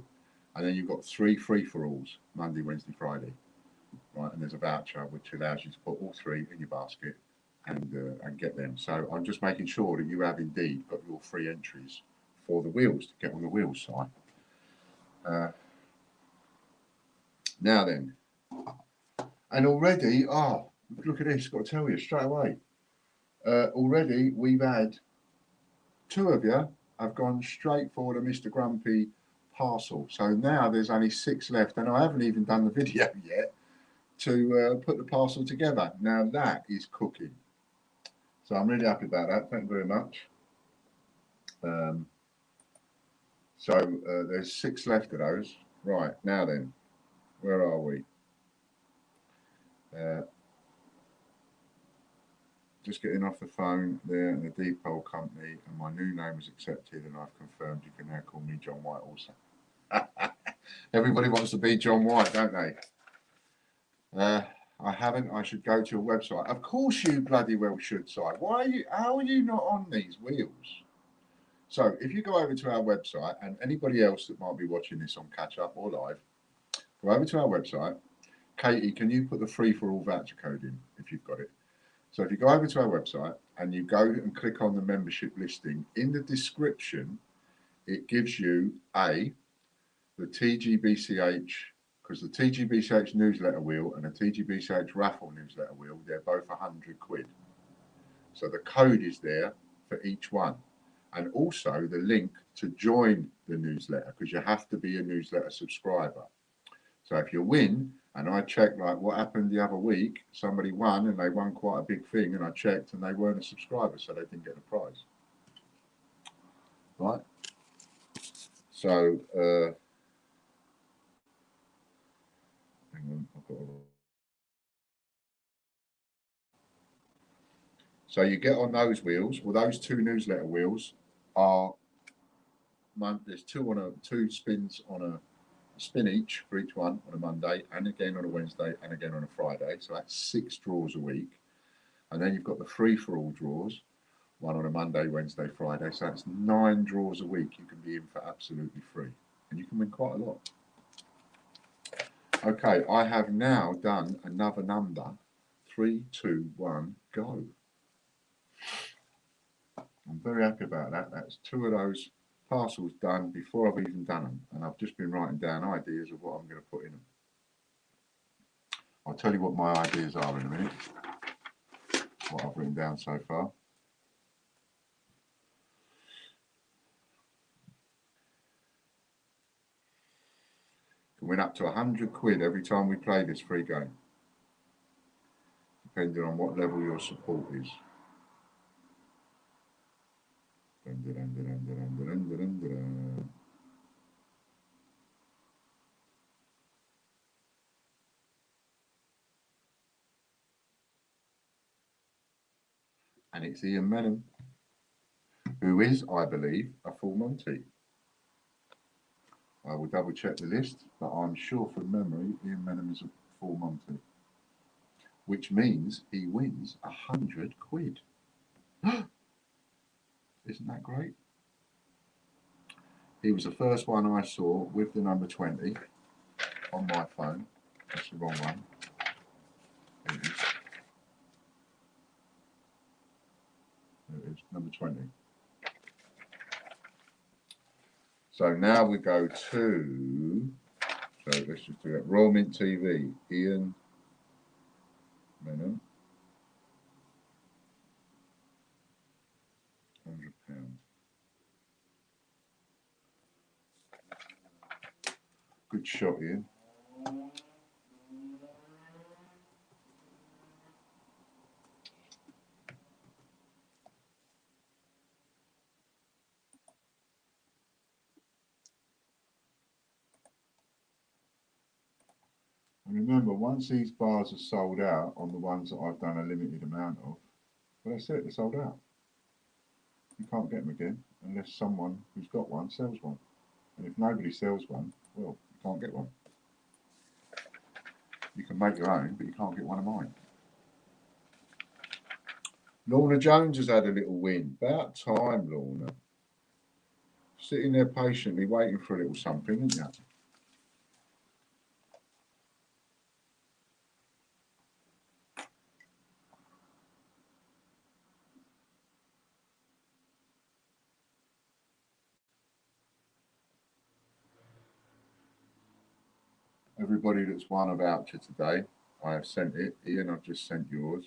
and then you've got 3 free-for-alls, Monday, Wednesday, Friday. Right, and there's a voucher which allows you to put all 3 in your basket and get them. So I'm just making sure that you have indeed got your free entries for the wheels to get on the wheels side. Now then, and already, look at this, got to tell you straight away. Already we've had 2 of you have gone straight for the Mr. Grumpy parcel. So now there's only 6 left, and I haven't even done the video yet to put the parcel together. Now that is cooking. So I'm really happy about that. Thank you very much. There's 6 left of those. Right, now then, where are we? Just getting off the phone there, and the depot company, and my new name is accepted, and I've confirmed you can now call me John White also. Everybody wants to be John White, don't they? I haven't. I should go to a website. Of course you bloody well should, Si. Why are you? How are you not on these wheels? So if you go over to our website, and anybody else that might be watching this on catch up or live, go over to our website. Katie, can you put the free for all voucher code in if you've got it? So if you go over to our website and you go and click on the membership listing, in the description, it gives you the TGBCH, because the TGBCH newsletter wheel and the TGBCH raffle newsletter wheel, they're both 100 quid. So the code is there for each one. And also the link to join the newsletter, because you have to be a newsletter subscriber. So if you win, and I checked like what happened the other week, somebody won and they won quite a big thing, and I checked and they weren't a subscriber, so they didn't get the prize. Right? So, hang on, so you get on those wheels. Well, those 2 newsletter wheels are, there's 2 spins on a spin each for each one on a Monday, and again on a Wednesday, and again on a Friday. So that's 6 draws a week. And then you've got the free-for-all draws, one on a Monday, Wednesday, Friday. So that's 9 draws a week you can be in for absolutely free. And you can win quite a lot. Okay, I have now done another number. 3, 2, 1, go. I'm very happy about that. That's 2 of those parcels done before I've even done them. And I've just been writing down ideas of what I'm going to put in them. I'll tell you what my ideas are in a minute. What I've written down so far. Can win up to 100 quid every time we play this free game, depending on what level your support is. And it's Ian Menham, who is, I believe, a full Monty. I will double check the list, but I'm sure from memory, Ian Menham is a full Monty, which means he wins 100 quid. Isn't that great? He was the first one I saw with the number 20 on my phone. That's the wrong one. There it is. There it is, number 20. So now we go to, so let's just do it. Royal Mint TV, Ian Menham, £100. Good shot, Ian. And remember, once these bars are sold out on the ones that I've done a limited amount of, well, that's it, they're sold out. You can't get them again unless someone who's got one sells one. And if nobody sells one, well, you can't get one. You can make your own, but you can't get one of mine. Lorna Jones has had a little win. About time, Lorna. Sitting there patiently waiting for a little something, isn't you? everybody that's won a voucher today, I have sent it. Ian, I've just sent yours.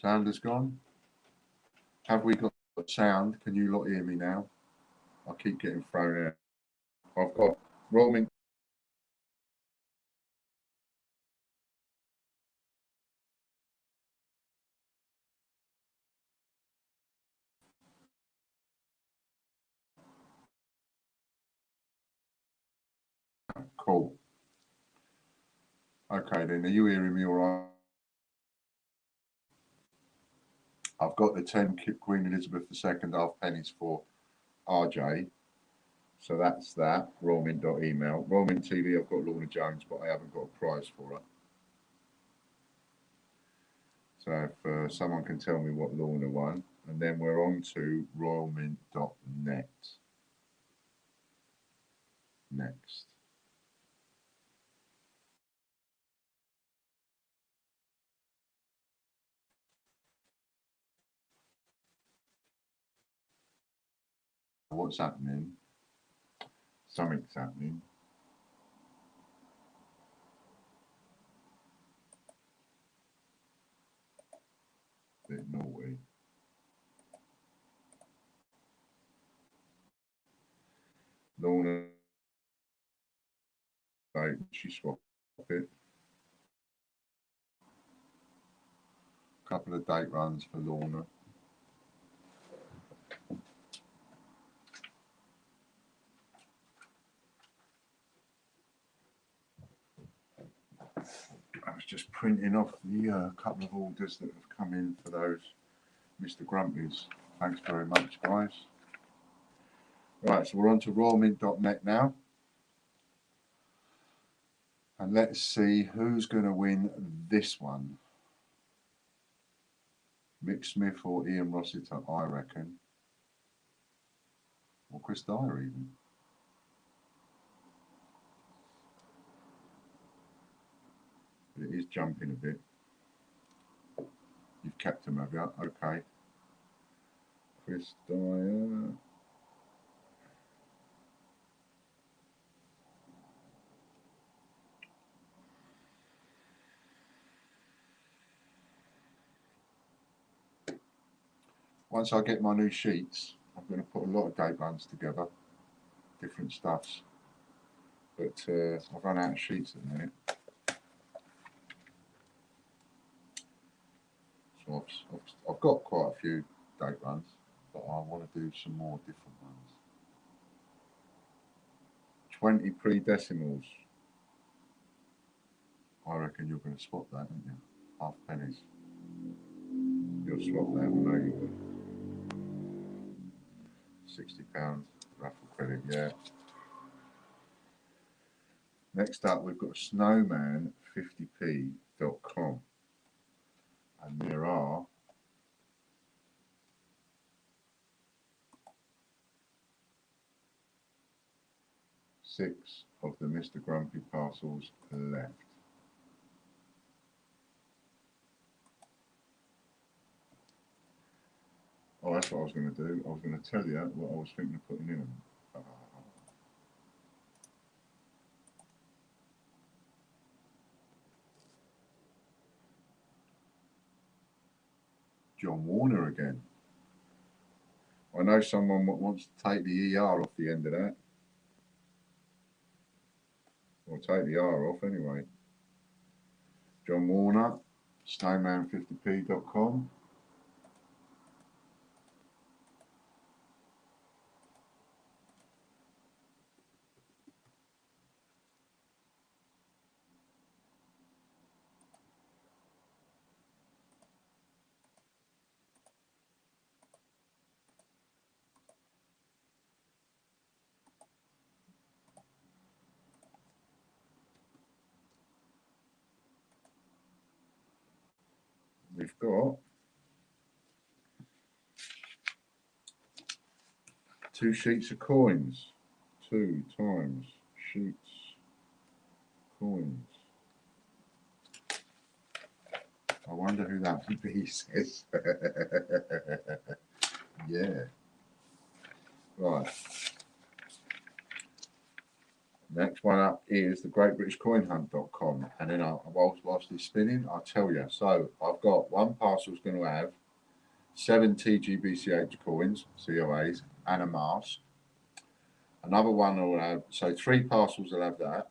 Sound has gone. Have we got sound? Can you lot hear me now? I keep getting thrown out. I've got roaming. Cool. Okay, then are you hearing me all right? I've got the 10 Queen Elizabeth II half pennies for RJ. So that's that. Rollmint.email. Rollmint TV, I've got Lorna Jones, but I haven't got a prize for her. So if someone can tell me what Lorna won. And then we're on to royalmint.net. Next. What's happening? Something's happening. Bit naughty. Lorna, she swapped it. Couple of date runs for Lorna. printing off the couple of orders that have come in for those Mr. Grumpies. Thanks very much, guys. Right, so we're on to rawmint.net now. And let's see who's going to win this one. Mick Smith or Ian Rossiter, I reckon. Or Chris Dyer even. But it is jumping a bit. You've kept them, have you? Okay. Chris Dyer. Once I get my new sheets, I'm going to put a lot of date runs together, different stuffs. But I've run out of sheets at the minute. So I've got quite a few date runs, but I want to do some more different ones. 20 pre-decimals. I reckon you're going to swap that, aren't you? Half pennies. You'll swap that, I know you will. £60 raffle credit, yeah. Next up, we've got snowman50p.com, and there are 6 of the Mr. Grumpy parcels left. Oh, that's what I was going to do. I was going to tell you what I was thinking of putting in them. John Warner again. I know someone wants to take the ER off the end of that. Or take the R off anyway. John Warner, snowman50p.com. We've got 2 sheets of coins. 2 times sheets, coins. I wonder who that would be, says. Yeah. Right. Next one up is the greatbritishcoinhunt.com. And then whilst he's spinning, I'll tell you. So I've got one parcel's going to have 7 TGBCH coins, COAs, and a mask. Another one will have, so 3 parcels will have that.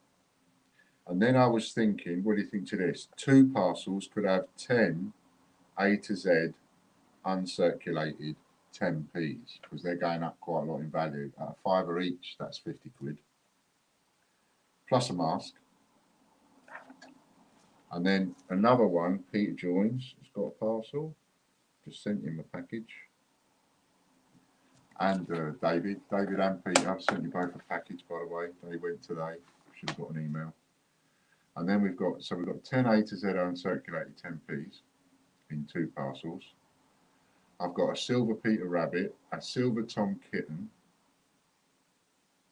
And then I was thinking, what do you think to this? 2 parcels could have 10 A to Z uncirculated 10p's, because they're going up quite a lot in value. At a £5 each, that's 50 quid. Plus a mask. And then another one, Peter Joins, has got a parcel. Just sent him a package. And David and Peter, I've sent you both a package, by the way. They went today. Should have got an email. And then we've got 10 A to Z uncirculated 10p's in 2 parcels. I've got a silver Peter Rabbit, a silver Tom Kitten,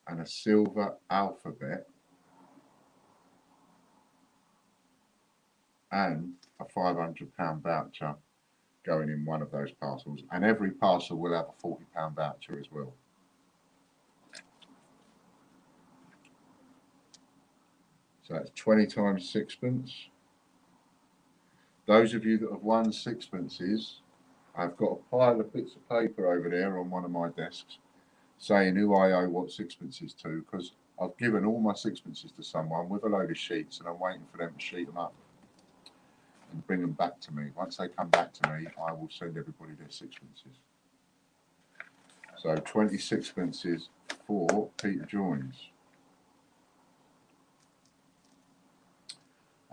and a silver Alphabet, and a £500 voucher going in one of those parcels. And every parcel will have a £40 voucher as well. So that's 20 times sixpence. Those of you that have won sixpences, I've got a pile of bits of paper over there on one of my desks saying who I owe what sixpences to, because I've given all my sixpences to someone with a load of sheets and I'm waiting for them to sheet them up and bring them back to me. Once they come back to me, I will send everybody their sixpences. So 20 sixpences for Peter Joins.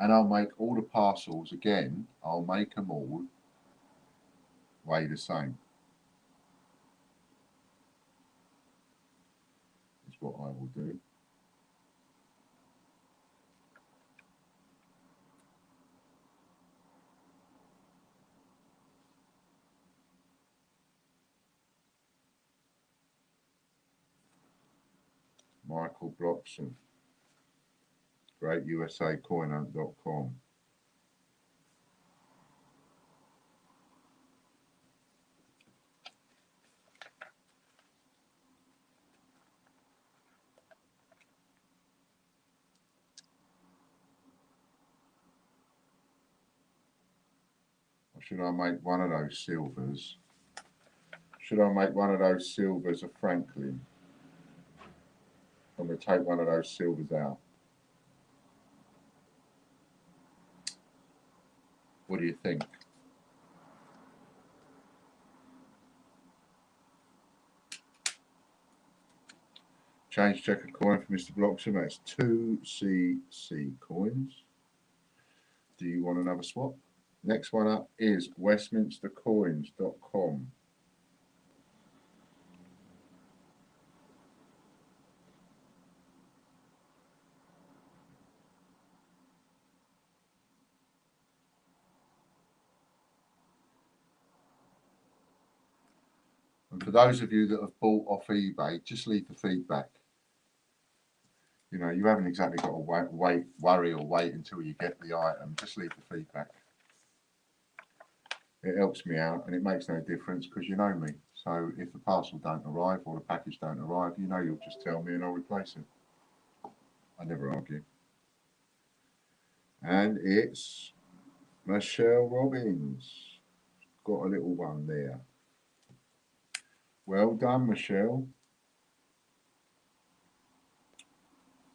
And I'll make all the parcels again. I'll make them all weigh the same. Is what I will do. Michael Bloxham, greatusacoinhunt.com. Or should I make one of those silvers? Should I make one of those silvers a Franklin? I'm going to take one of those silvers out. What do you think? Change check a coin for Mr. Bloxham. That's 2CC coins. Do you want another swap? Next one up is westminstercoins.com. And for those of you that have bought off eBay, just leave the feedback. You know, you haven't exactly got to worry or wait until you get the item. Just leave the feedback. It helps me out and it makes no difference because you know me. So if the parcel don't arrive or the package don't arrive, you know you'll just tell me and I'll replace it. I never argue. And it's Michelle Robbins. Got a little one there. Well done, Michelle.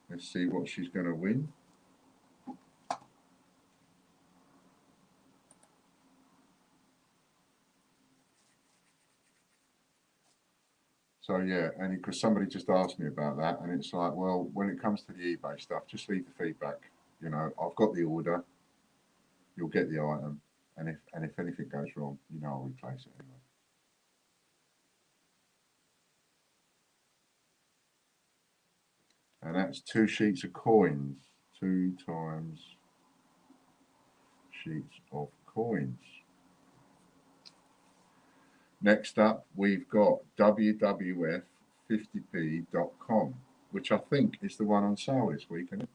Let's see what she's going to win. So yeah, and because somebody just asked me about that, and it's like, well, when it comes to the eBay stuff, just leave the feedback. You know, I've got the order, you'll get the item, and if anything goes wrong, you know I'll replace it anyway. And that's 2 sheets of coins, 2 times sheets of coins. Next up, we've got WWF50p.com, which I think is the one on sale this week, isn't it?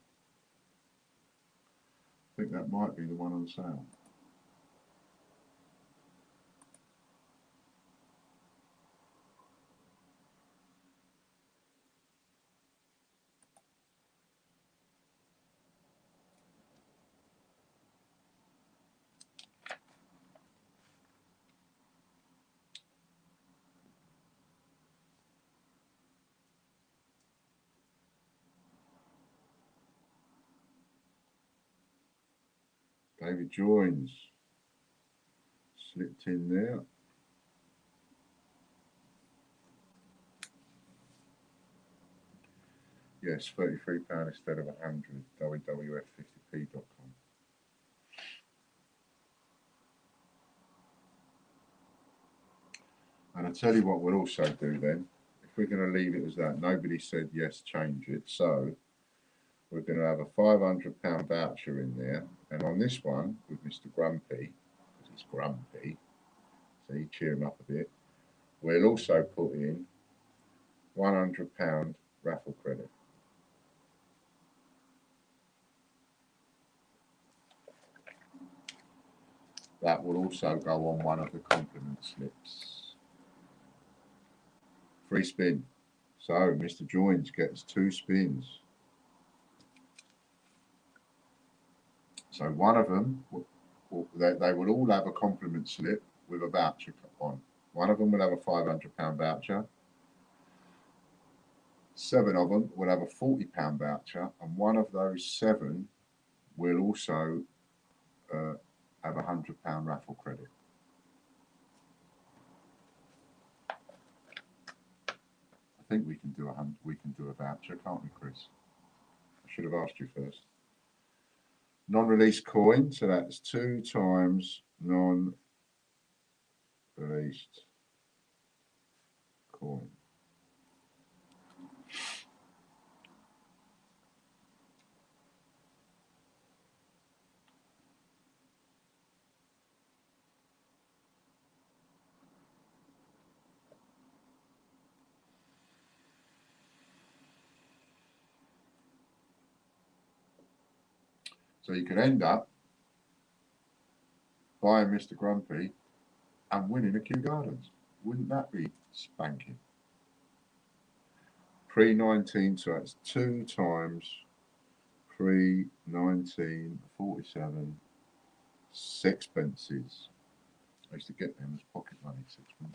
I think that might be the one on sale. David joins, slipped in there. Yes, £33 instead of 100. WWF50p.com. And I tell you what we'll also do then. If we're going to leave it as that, nobody said yes, change it. So we're going to have a £500 voucher in there. And on this one, with Mr. Grumpy, because it's Grumpy, so you cheer him up a bit, we'll also put in £100 raffle credit. That will also go on one of the compliment slips. Free spin. So Mr. Joins gets 2 spins. So one of them, they will all have a compliment slip with a voucher on. One of them will have a £500 voucher. 7 of them will have a £40 voucher, and one of those 7 will also have a £100 raffle credit. I think we can do a voucher, can't we, Chris? I should have asked you first. Non-released coin, so that's 2 times non-released coin. So you could end up buying Mr. Grumpy and winning a Kew Gardens. Wouldn't that be spanking? Pre-19, so that's 2 times pre-19, 47 sixpences. I used to get them as pocket money, sixpence.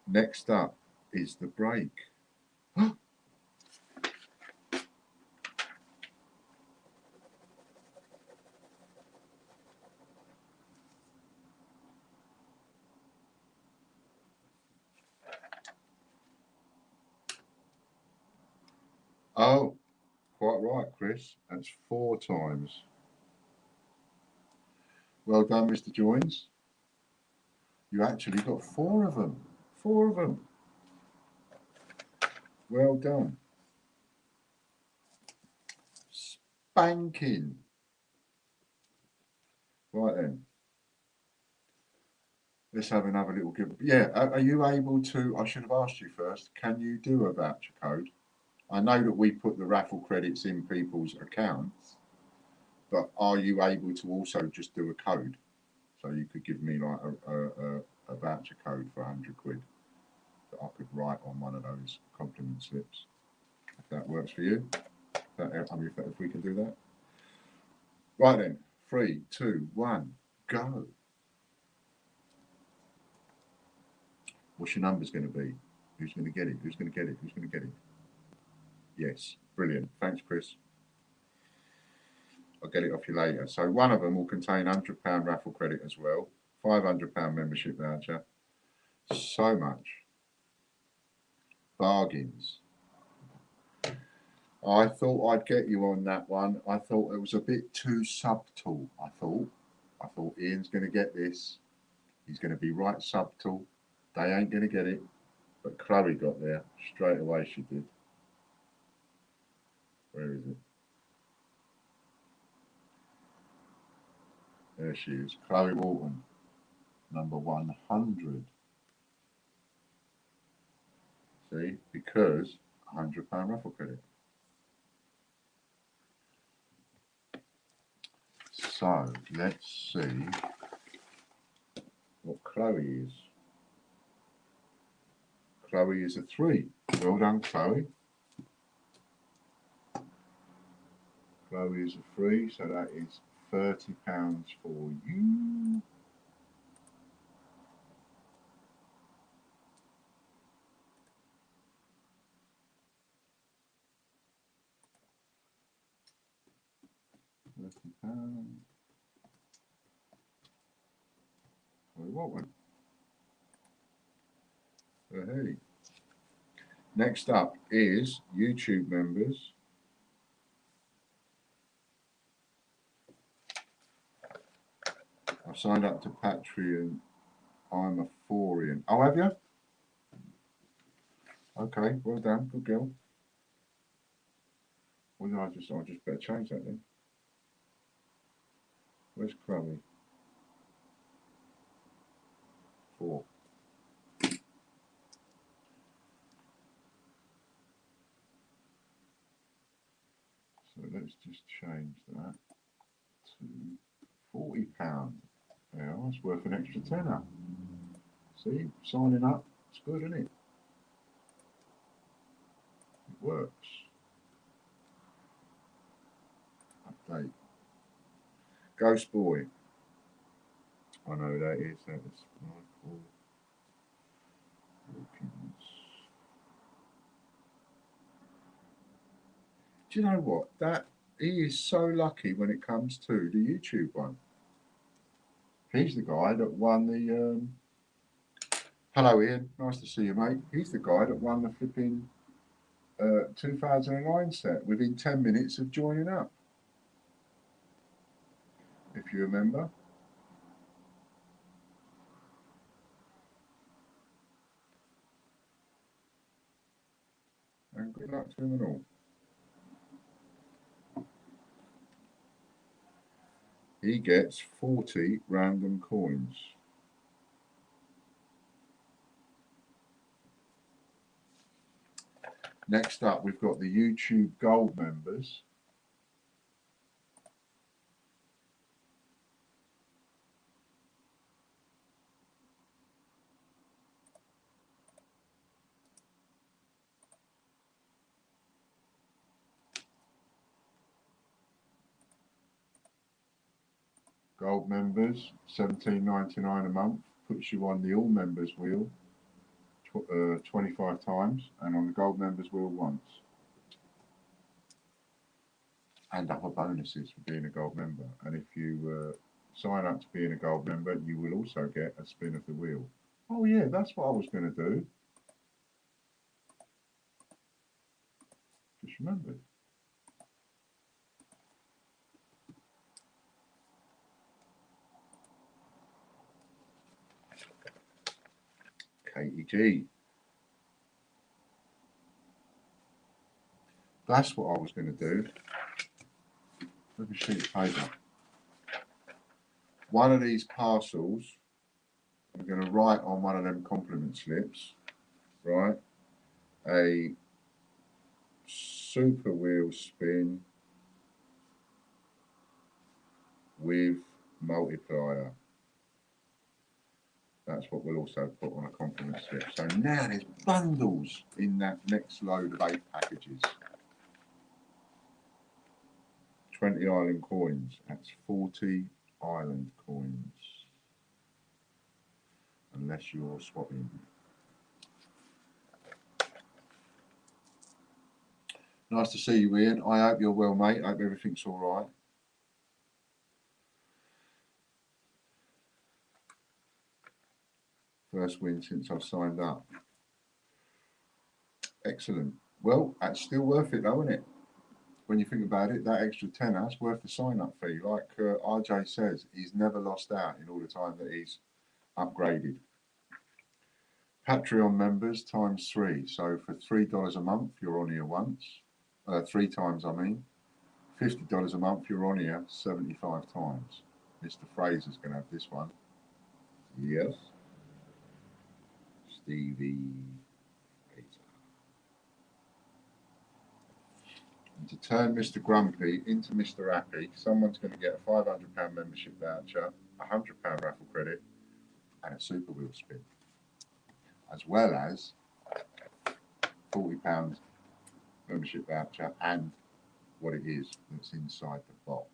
Next up is the break. Oh, quite right, Chris. That's 4 times. Well done, Mr. Joins. You actually got 4 of them. 4 of them. Well done. Spanking. Right then. Let's have another little give. Yeah, are you able to? I should have asked you first. Can you do a voucher code? I know that we put the raffle credits in people's accounts, but are you able to also just do a code? So you could give me like a voucher code for 100 quid that I could write on one of those compliment slips. If that works for you, if we can do that. Right then, 3, 2, 1, go. What's your numbers going to be? Who's going to get it? Who's going to get it? Who's going to get it? Yes, brilliant. Thanks, Chris. I'll get it off you later. So one of them will contain £100 raffle credit as well, £500 membership voucher. So much. Bargains. I thought I'd get you on that one. I thought it was a bit too subtle. I thought Ian's going to get this. He's going to be right subtle. They ain't going to get it. But Chloe got there. Straight away she did. Where is it? There she is. Chloe Walton. Number 100. See? Because £100 raffle credit. So, let's see what Chloe is. Chloe is a 3. Well done, Chloe. Chloe is a 3, so that is £30 for you. £30. Chloe Walton. Hey. Next up is YouTube members. I signed up to Patreon. I'm a Forian. Oh, have you? Okay, well done. Good girl. Well, I just better change that then. Where's Chloe? 4. So let's just change that to £40. Yeah, it's worth an extra tenner. See, signing up, it's good, isn't it? It works. Update. Ghost Boy. I know who that is. That is Michael Wilkins. Do you know what? He is so lucky when it comes to the YouTube one. He's the guy that won the. Hello, Ian. Nice to see you, mate. He's the guy that won the flipping 2009 set within 10 minutes of joining up. if you remember. And good luck to him and all. He gets 40 random coins. Next up, we've got the YouTube Gold members. Gold members, $17.99 a month, puts you on the all members wheel 25 times, and on the gold members wheel once. And other bonuses for being a gold member. And if you sign up to being a gold member, you will also get a spin of the wheel. Oh yeah, that's what I was going to do. Just remembered. Katie G. That's what I was going to do. Let me sheet of paper. One of these parcels, I'm going to write on one of them compliment slips, right? A super wheel spin with multiplier. That's what we'll also put on a compliment slip. So now there's bundles in that next load of 8 packages. 20 island coins. That's 40 island coins. Unless you're swapping. Nice to see you, Ian. I hope you're well, mate. I hope everything's all right. First win since I've signed up. Excellent. Well, that's still worth it, though, isn't it? When you think about it, that extra tenner, that's worth the sign-up fee. Like RJ says, he's never lost out in all the time that he's upgraded. Patreon members times 3. So for $3 a month, you're on here once. 3 times, I mean. $50 a month, you're on here 75 times. Mr. Fraser's going to have this one. Yes. Stevie Fraser. And to turn Mr. Grumpy into Mr. Happy, someone's going to get a £500 membership voucher, a £100 raffle credit, and a super wheel spin, as well as £40 membership voucher and what it is that's inside the box.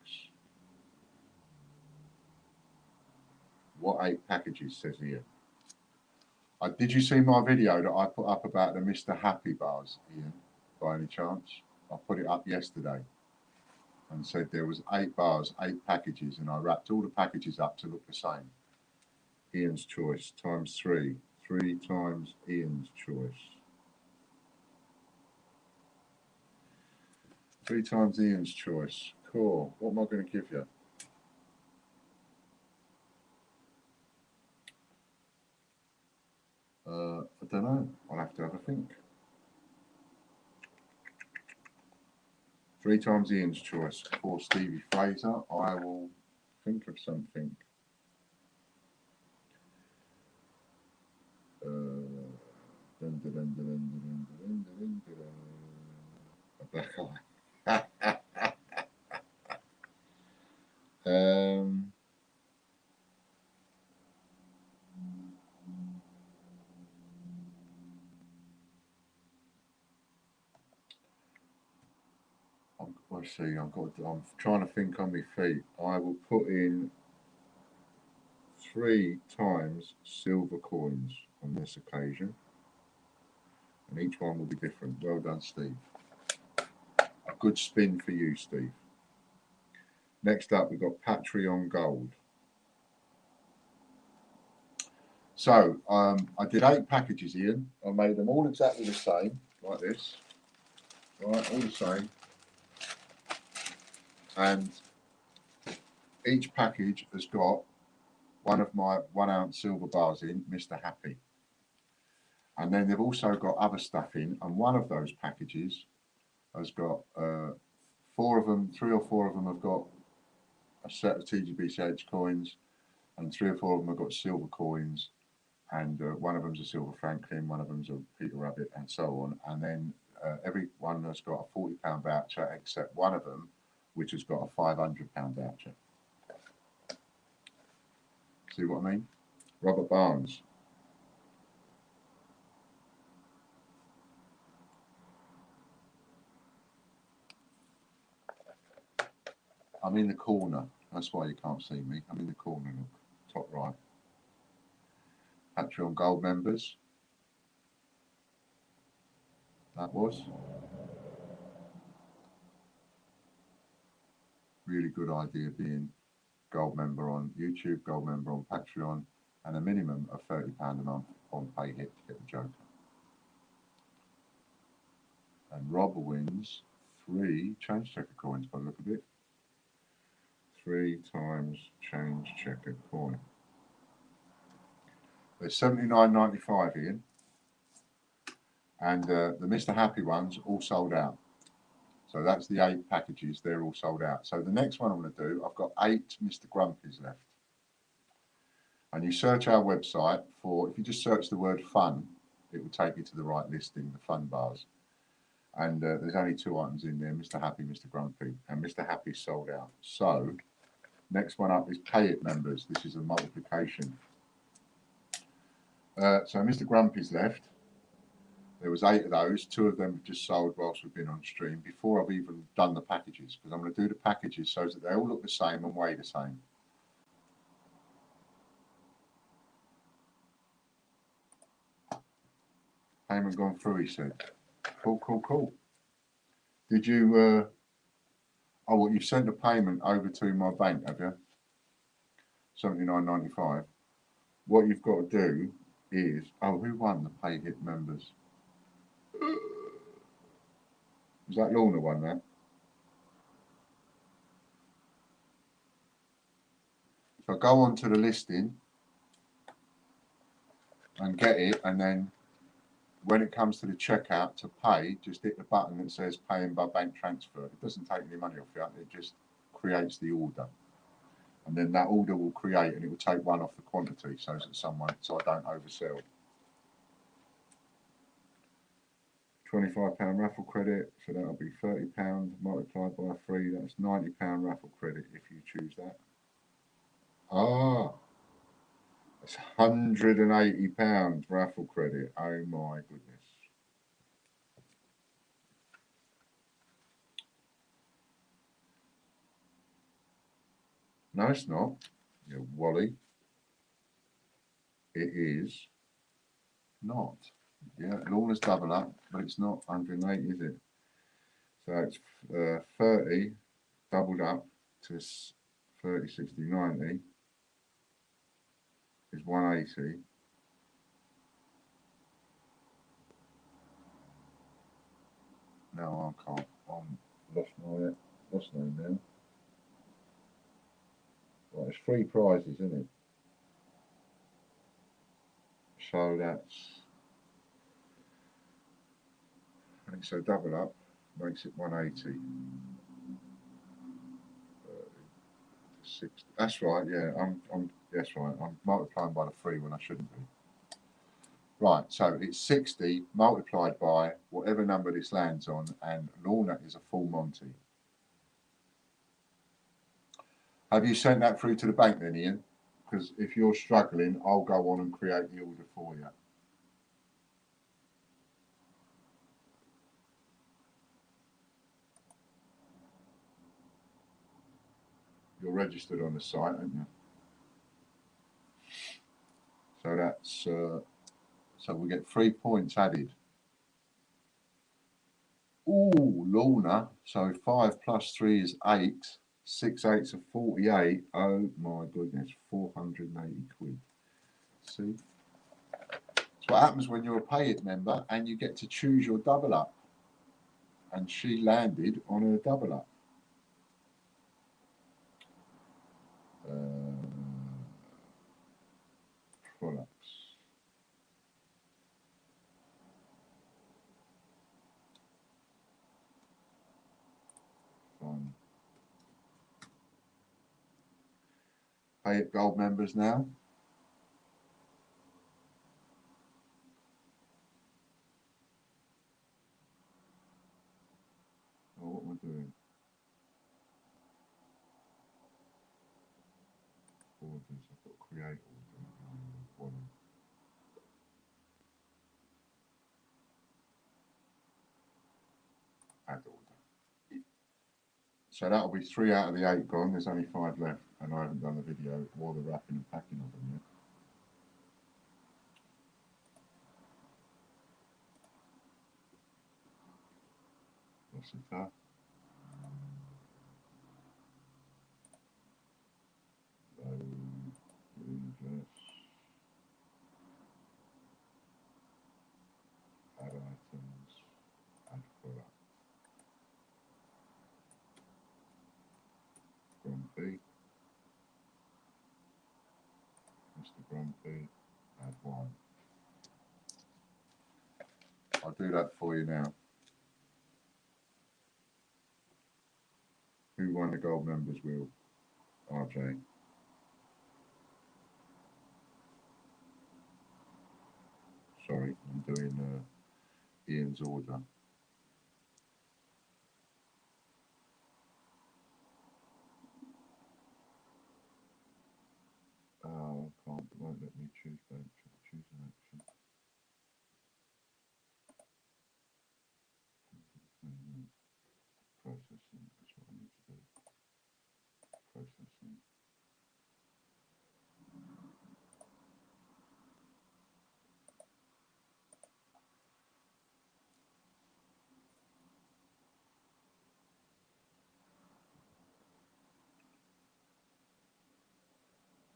What 8 packages says here? Did you see my video that I put up about the Mr. Happy bars, Ian, by any chance? I put it up yesterday and said there was 8 bars, 8 packages, and I wrapped all the packages up to look the same. Ian's choice times 3. 3 times Ian's choice. 3 times Ian's choice. Cool. What am I going to give you? I don't know. I'll have to have a think. 3 times Ian's choice for Stevie Fraser. I will think of something. A black eye. Let's see. I'm trying to think on my feet. I will put in 3 times silver coins on this occasion, and each one will be different. Well done, Steve. A good spin for you, Steve. Next up, we've got Patreon Gold. So I did 8 packages, Ian. I made them all exactly the same, like this. Right, all the same. And each package has got one of my 1 ounce silver bars in, Mr. Happy. And then they've also got other stuff in, and one of those packages has got 4 of them, 3 or 4 of them have got a set of TGBCH coins, and 3 or 4 of them have got silver coins, and one of them's a silver Franklin, one of them's a Peter Rabbit, and so on. And then every one has got a £40 voucher, except one of them, which has got a £500 voucher. See what I mean? Robert Barnes. I'm in the corner. That's why you can't see me. I'm in the corner, look, top right. Patreon Gold members. That was. Really good idea being Gold member on YouTube, Gold member on Patreon, and a minimum of £30 a month on PayHit to get the Joker. And Rob wins 3 change checker coins by the look of it. 3 times change checker coin. There's $79.95, Ian. And the Mr. Happy ones all sold out. So that's the 8 packages, they're all sold out. So the next one I'm going to do, I've got 8 Mr. Grumpys left. And you search our website for, if you just search the word fun, it will take you to the right listing, the fun bars. And there's only 2 items in there, Mr. Happy, Mr. Grumpy. And Mr. Happy sold out. So next one up is Pay It members. This is a multiplication. So Mr. Grumpy's left. There was 8 of those. 2 of them have just sold whilst we've been on stream before I've even done the packages, because I'm going to do the packages so that they all look the same and weigh the same. Payment gone through, he said. Cool, cool, cool. Did you, oh, well, you've sent the payment over to my bank, have you? $79.95. What you've got to do is, oh, who won the Pay Hit members? Was that Lorna won that? So go on to the listing and get it, and then when it comes to the checkout to pay, just hit the button that says paying by bank transfer. It doesn't take any money off you, it just creates the order. And then that order will create, and it will take one off the quantity so I don't oversell. £25 raffle credit, so that'll be £30 multiplied by 3. That's £90 raffle credit if you choose that. Ah, that's £180 raffle credit. Oh my goodness. No, it's not. Yeah, Wally. It is not. Yeah, Lorna's double up, but it's not 180, is it? So it's 30 doubled up to 30, 60, 90 is 180. No, I can't. I'm lost my name now. Well, it's 3 prizes, isn't it? So that's, so double up makes it 180. 60. That's right. Yeah, that's right. I'm multiplying by the 3 when I shouldn't be. Right. So it's 60 multiplied by whatever number this lands on, and Lorna is a full Monty. Have you sent that through to the bank then, Ian? Because if you're struggling, I'll go on and create the order for you. You're registered on the site, aren't you? So that's so we get 3 points added. Ooh, Lorna. So 5 plus 3 is 8. 6 8s are 48. Oh my goodness, 480 quid. See? That's what happens when you're a Pay It member and you get to choose your double up. And she landed on her double up. gold members now. Oh, what am I doing? Orders. I've got to create order. Add order. So that'll be 3 out of the 8 gone. There's only 5 left, and I haven't done the video or the wrapping and packing of them yet. Rossiter. Add items. Add product. Grumpy. Mr. Grumpy. Add 1. I'll do that for you now. Who won the gold members wheel? RJ. Sorry, I'm doing Ian's order. Oh, I can't, it won't let me choose bench. Choose an action. Processing, that's what I need to do. Processing.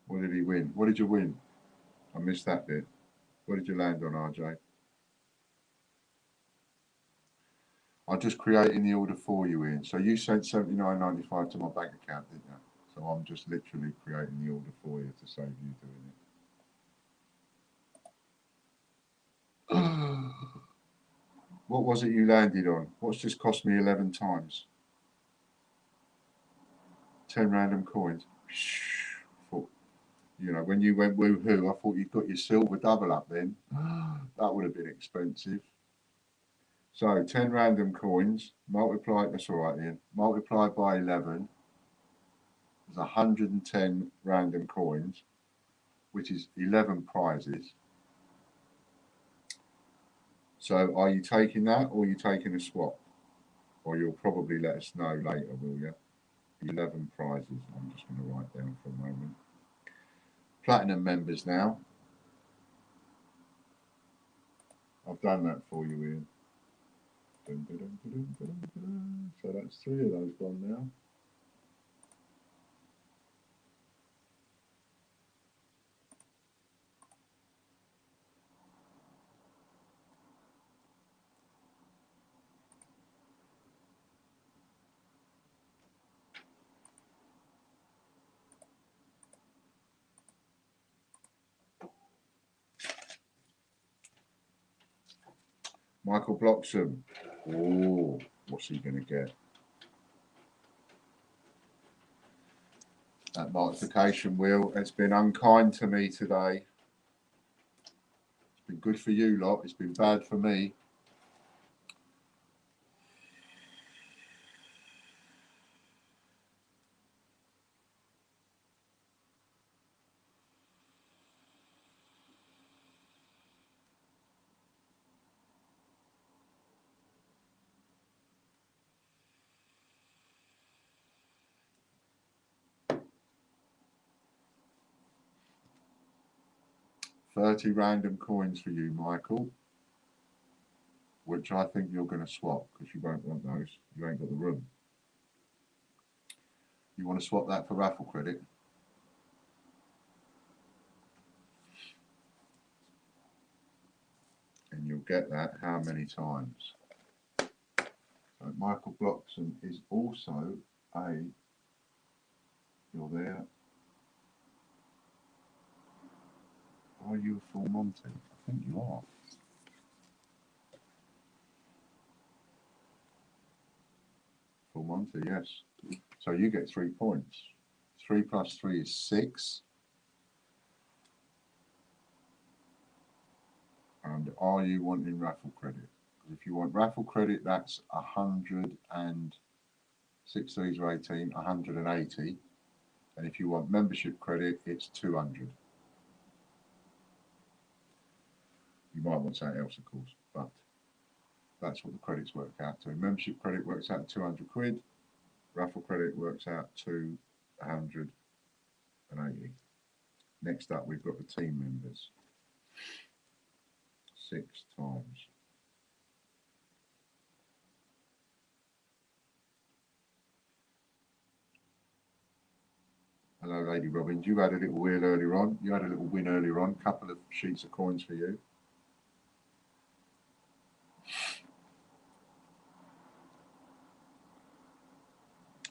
What did he win? What did you win? I missed that bit. What did you land on, RJ? I'm just creating the order for you, Ian. So you sent $79.95 to my bank account, didn't you? So I'm just literally creating the order for you to save you doing it. What was it you landed on? What's just cost me 11 times? 10 random coins. Thought, you know, when you went woohoo, I thought you got your silver double up then. That would have been expensive. So 10 random coins multiplied, that's all right, Ian, multiplied by 11 is 110 random coins, which is 11 prizes. So are you taking that, or are you taking a swap? Or you'll probably let us know later, will you? 11 prizes. I'm just going to write down for a moment. Platinum members now. I've done that for you, Ian. Dun, dun, dun, dun, dun, dun, dun. So that's 3 of those gone now. Michael Bloxham. Oh, what's he going to get? That multiplication wheel. It's been unkind to me today. It's been good for you lot. It's been bad for me. $30 random coins for you, Michael, which I think you're going to swap because you won't want those. You ain't got the room. You want to swap that for raffle credit? And you'll get that how many times? So Michael Bloxham is also you're there. Are you a full Monty? I think you are. Full Monty, yes. So you get 3 points. 3 plus 3 is 6. And are you wanting raffle credit? Because if you want raffle credit, that's 100 and 6 threes are 18, 180. And if you want membership credit, it's 200. You might want something else, of course, but that's what the credits work out to. Membership credit works out 200 quid. Raffle credit works out to 180. Next up, we've got the team members. 6 times. Hello, Lady Robbins. You had a little wheel earlier on. You had a little win earlier on. Couple of sheets of coins for you.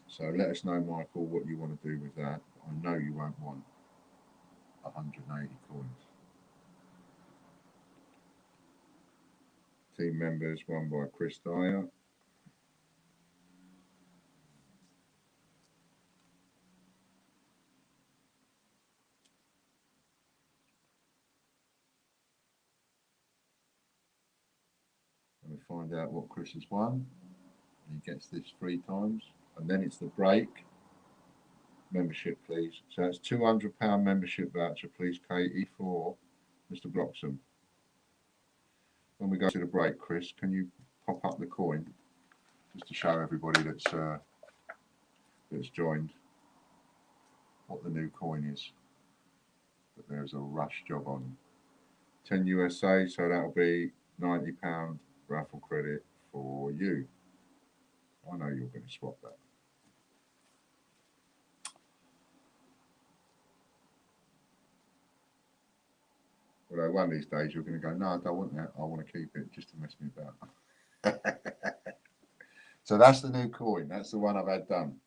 So let us know, Michael, what you want to do with that. I know you won't want 180 coins. Team members, won by Chris Dyer. And we find out what Chris has won. He gets this 3 times. And then it's the break. Membership, please. So it's £200 membership voucher, please, Katie, for Mr. Bloxham. When we go to the break, Chris, can you pop up the coin just to show everybody that's joined what the new coin is that there's a rush job on. 10 USA, so that'll be £90 raffle credit for you. I know you're going to swap that. Although one of these days you're going to go, no, I don't want that. I want to keep it just to mess me about. So that's the new coin. That's the one I've had done.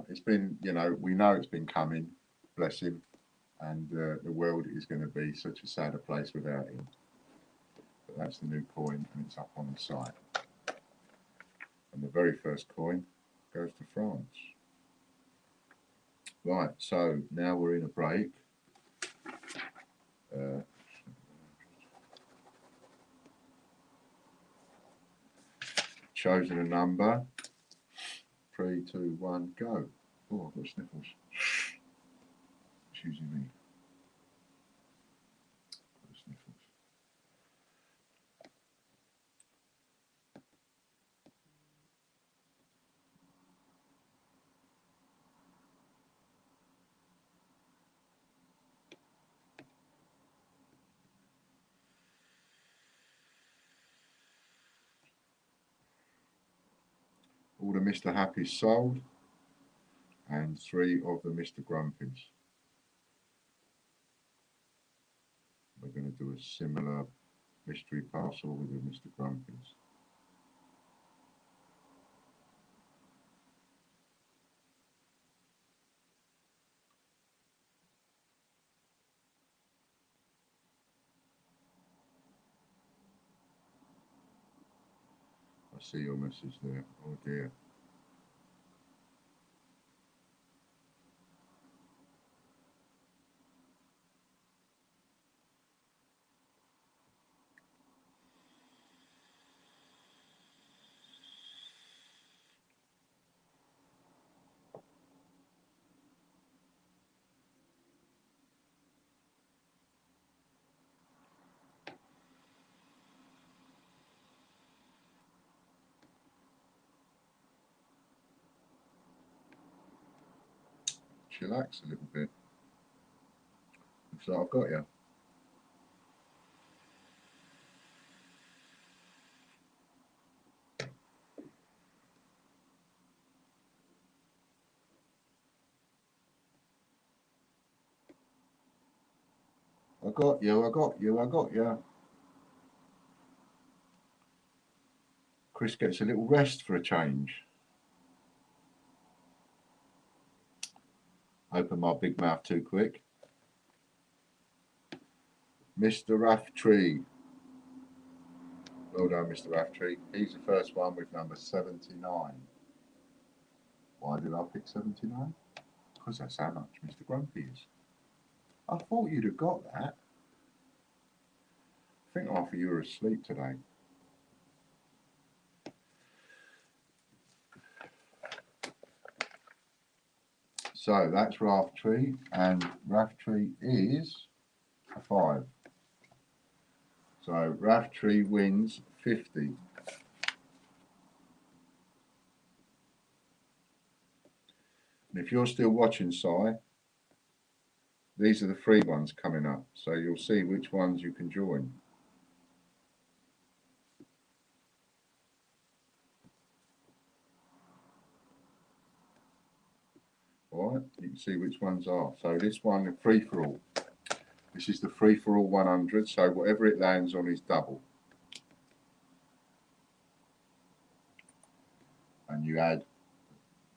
It's been, you know, we know it's been coming, bless him. And the world is going to be such a sadder place without him. But that's the new coin, and it's up on the site. And the very first coin goes to France. Right, so now we're in a break. Chosen a number. 3, 2, 1, go. Oh, I've got sniffles. Excuse me. Sniffles. All the Mr. Happy's sold, and 3 of the Mr. Grumpies. We're going to do a similar mystery parcel with the Mr. Grumpies. I see your message there. Oh dear. Chillax a little bit. Looks like I've got you. I got you, I got you, I got you. Chris gets a little rest for a change. Open my big mouth too quick. Mr. Raftree. Well done, Mr. Raftree. He's the first one with number 79. Why did I pick 79? because that's how much Mr. Grumpy is. I thought you'd have got that. I think half of you are asleep today. So that's Raftree, and Raftree is a 5. So Raftree wins 50. And if you're still watching, Si, these are the free ones coming up. So you'll see which ones you can join. All right, you can see which ones are. So this one, the free for all. This is the free for all 100. So whatever it lands on is double. And you add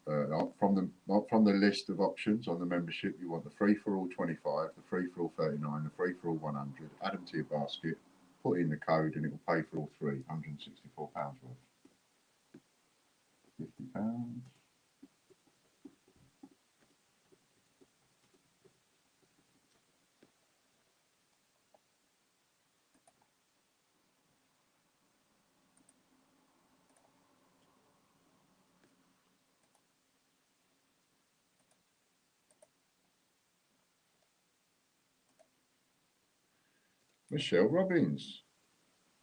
not from the list of options on the membership. You want the free for all 25, the free for all 39, the free for all 100. Add them to your basket. Put in the code, and it will pay for all three. £164 worth. £50. Michelle Robbins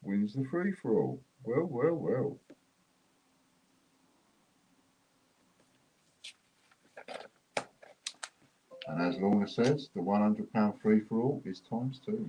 wins the free for all. Well, well, well. And as Lorna says, the £100 free for all is ×2.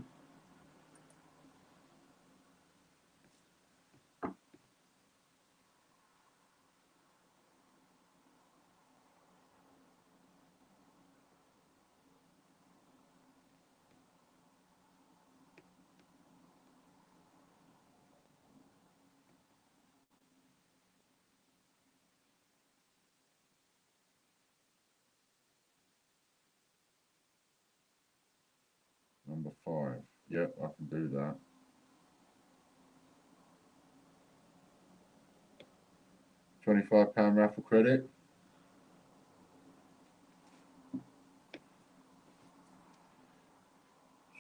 Number 5. Yep, I can do that. £25 raffle credit.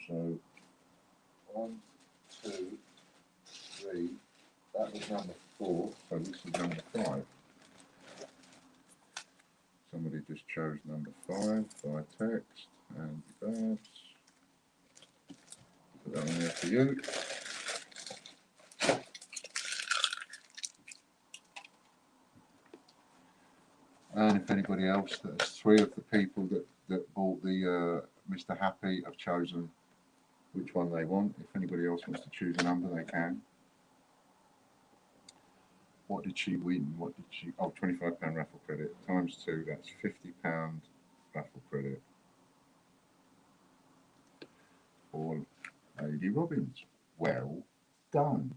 So 1, 2, 3. That was number 4. So this is number 5. Somebody just chose number 5 by text, and that's put that on there for you. And if anybody else, that's 3 of the people that bought the Mr. Happy have chosen which one they want. If anybody else wants to choose a number, they can. What did she win? What did she? Oh, £25 raffle credit ×2. That's £50 raffle credit for Lady Robbins. Well done.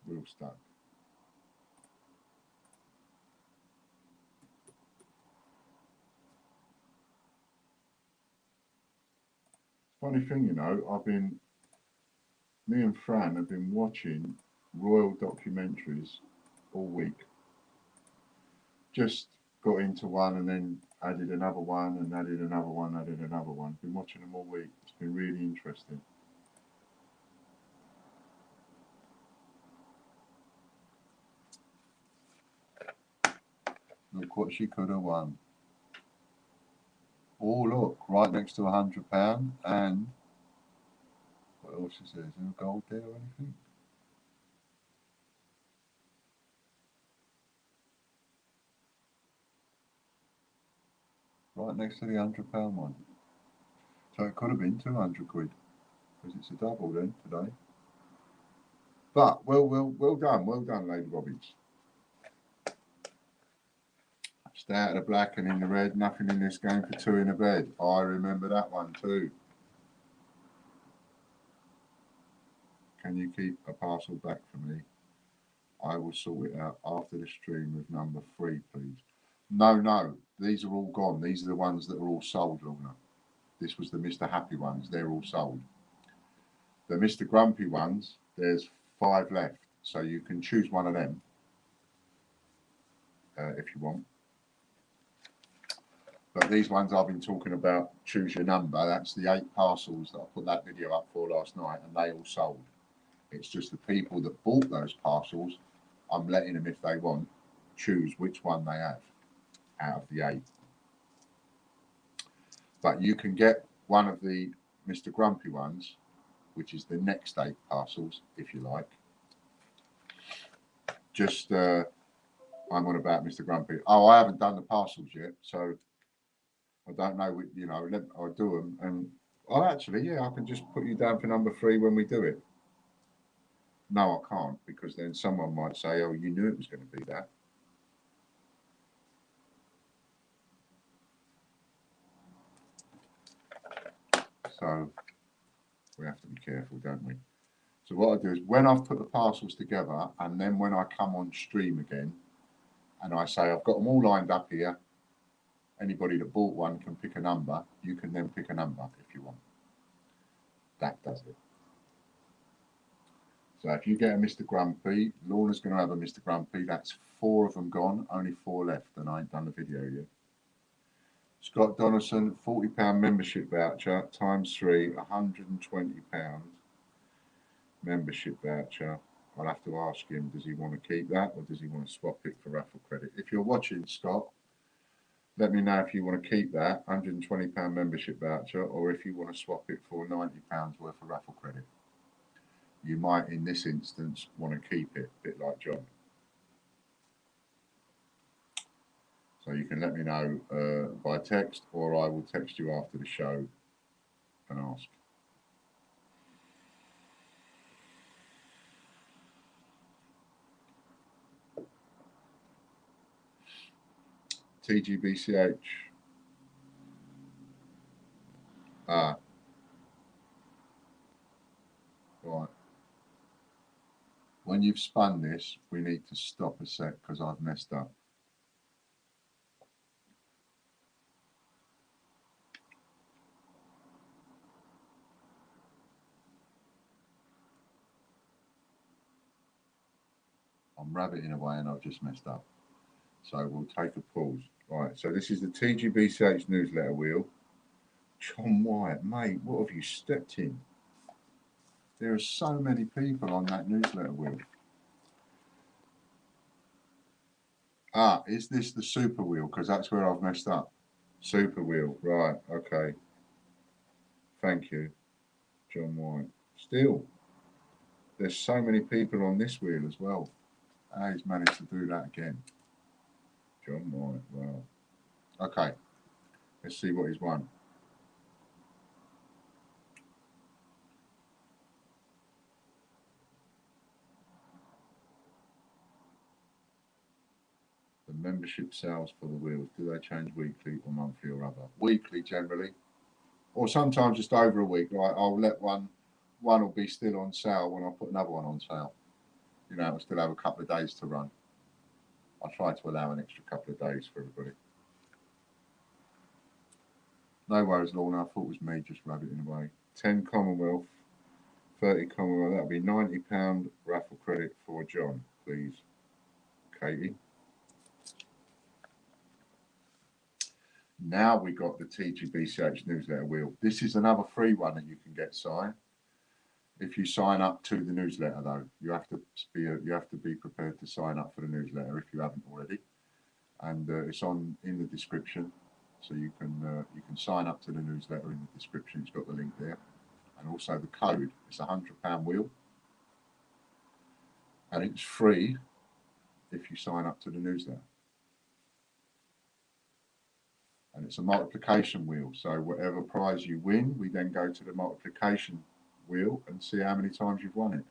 Real stuck. Funny thing, you know, me and Fran have been watching royal documentaries all week. Just got into one and then added another one and added another one, added another one. Been watching them all week. It's been really interesting. Look what she could have won. Oh, look, right next to £100. And what else is there? Is there gold there or anything? Right next to the £100 one. So it could have been 200 quid, because it's a double then today. But well done, Lady Robbins. Stay out of the black and in the red. Nothing in this game for 2 in a bed. I remember that one too. Can you keep a parcel back for me? I will sort it out after the stream with number 3, please. No, these are all gone. These are the ones that are all sold, Lorna. This was the Mr. Happy ones. They're all sold. The Mr. Grumpy ones, there's 5 left. So you can choose one of them if you want. But these ones I've been talking about, choose your number. That's the 8 parcels that I put that video up for last night, and they all sold. It's just the people that bought those parcels, I'm letting them, if they want, choose which one they have out of the 8. But you can get one of the Mr. Grumpy ones, which is the next 8 parcels, if you like. Just, I'm on about Mr. Grumpy. Oh, I haven't done the parcels yet, so I don't know, you know, I'll do them. And, oh, actually, yeah, I can just put you down for number 3 when we do it. No, I can't, because then someone might say, oh, you knew it was going to be that. So we have to be careful, don't we? So what I do is when I've put the parcels together, and then when I come on stream again, and I say I've got them all lined up here, anybody that bought one can pick a number. You can then pick a number if you want. That does it. So if you get a Mr. Grumpy, Lorna's going to have a Mr. Grumpy. That's 4 of them gone, only 4 left, and I ain't done the video yet. Scott Donaldson, £40 membership voucher, times 3, £120 membership voucher. I'll have to ask him, does he want to keep that, or does he want to swap it for raffle credit? If you're watching, Scott, let me know if you want to keep that £120 membership voucher, or if you want to swap it for £90 worth of raffle credit. You might, in this instance, want to keep it, a bit like John. So you can let me know by text, or I will text you after the show and ask. TGBCH. Right. When you've spun this, we need to stop a sec because I've messed up. I'm rabbiting away and I've just messed up. So we'll take a pause. Right, so this is the TGBCH newsletter wheel. John White, mate, what have you stepped in? There are so many people on that newsletter wheel. Ah, is this the super wheel? Because that's where I've messed up. Super wheel, right, okay. Thank you, John White. Still, there's so many people on this wheel as well. Ah, he's managed to do that again. John White, wow. Okay, let's see what he's won. The membership sales for the wheels, do they change weekly or monthly or other? Weekly generally, or sometimes just over a week. Right, I'll let one will be still on sale when I put another one on sale. You know, it'll still have a couple of days to run. I try to allow an extra couple of days for everybody. No worries, Lorna. I thought it was me just rabbiting away. 10 Commonwealth, 30 Commonwealth. That'll be £90 raffle credit for John, please, Katie. Now we got the TGBCH newsletter wheel. This is another free one that you can get, Si. If you sign up to the newsletter, though, you have to be prepared to sign up for the newsletter if you haven't already. And it's in the description, so you can sign up to the newsletter in the description. It's got the link there, and also the code. It's a £100 wheel, and it's free if you sign up to the newsletter. And it's a multiplication wheel. So whatever prize you win, we then go to the multiplication wheel and see how many times you've won it.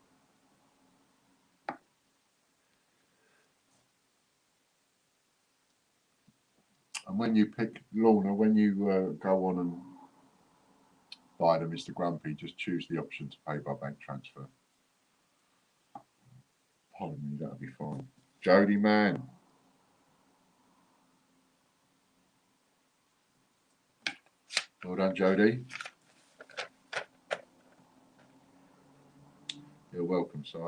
And when you pick, Lorna, when you go on and buy the Mr. Grumpy, just choose the option to pay by bank transfer. Pardon me, that'll be fine. Jody, man. Well done, Jody. You're welcome, Si.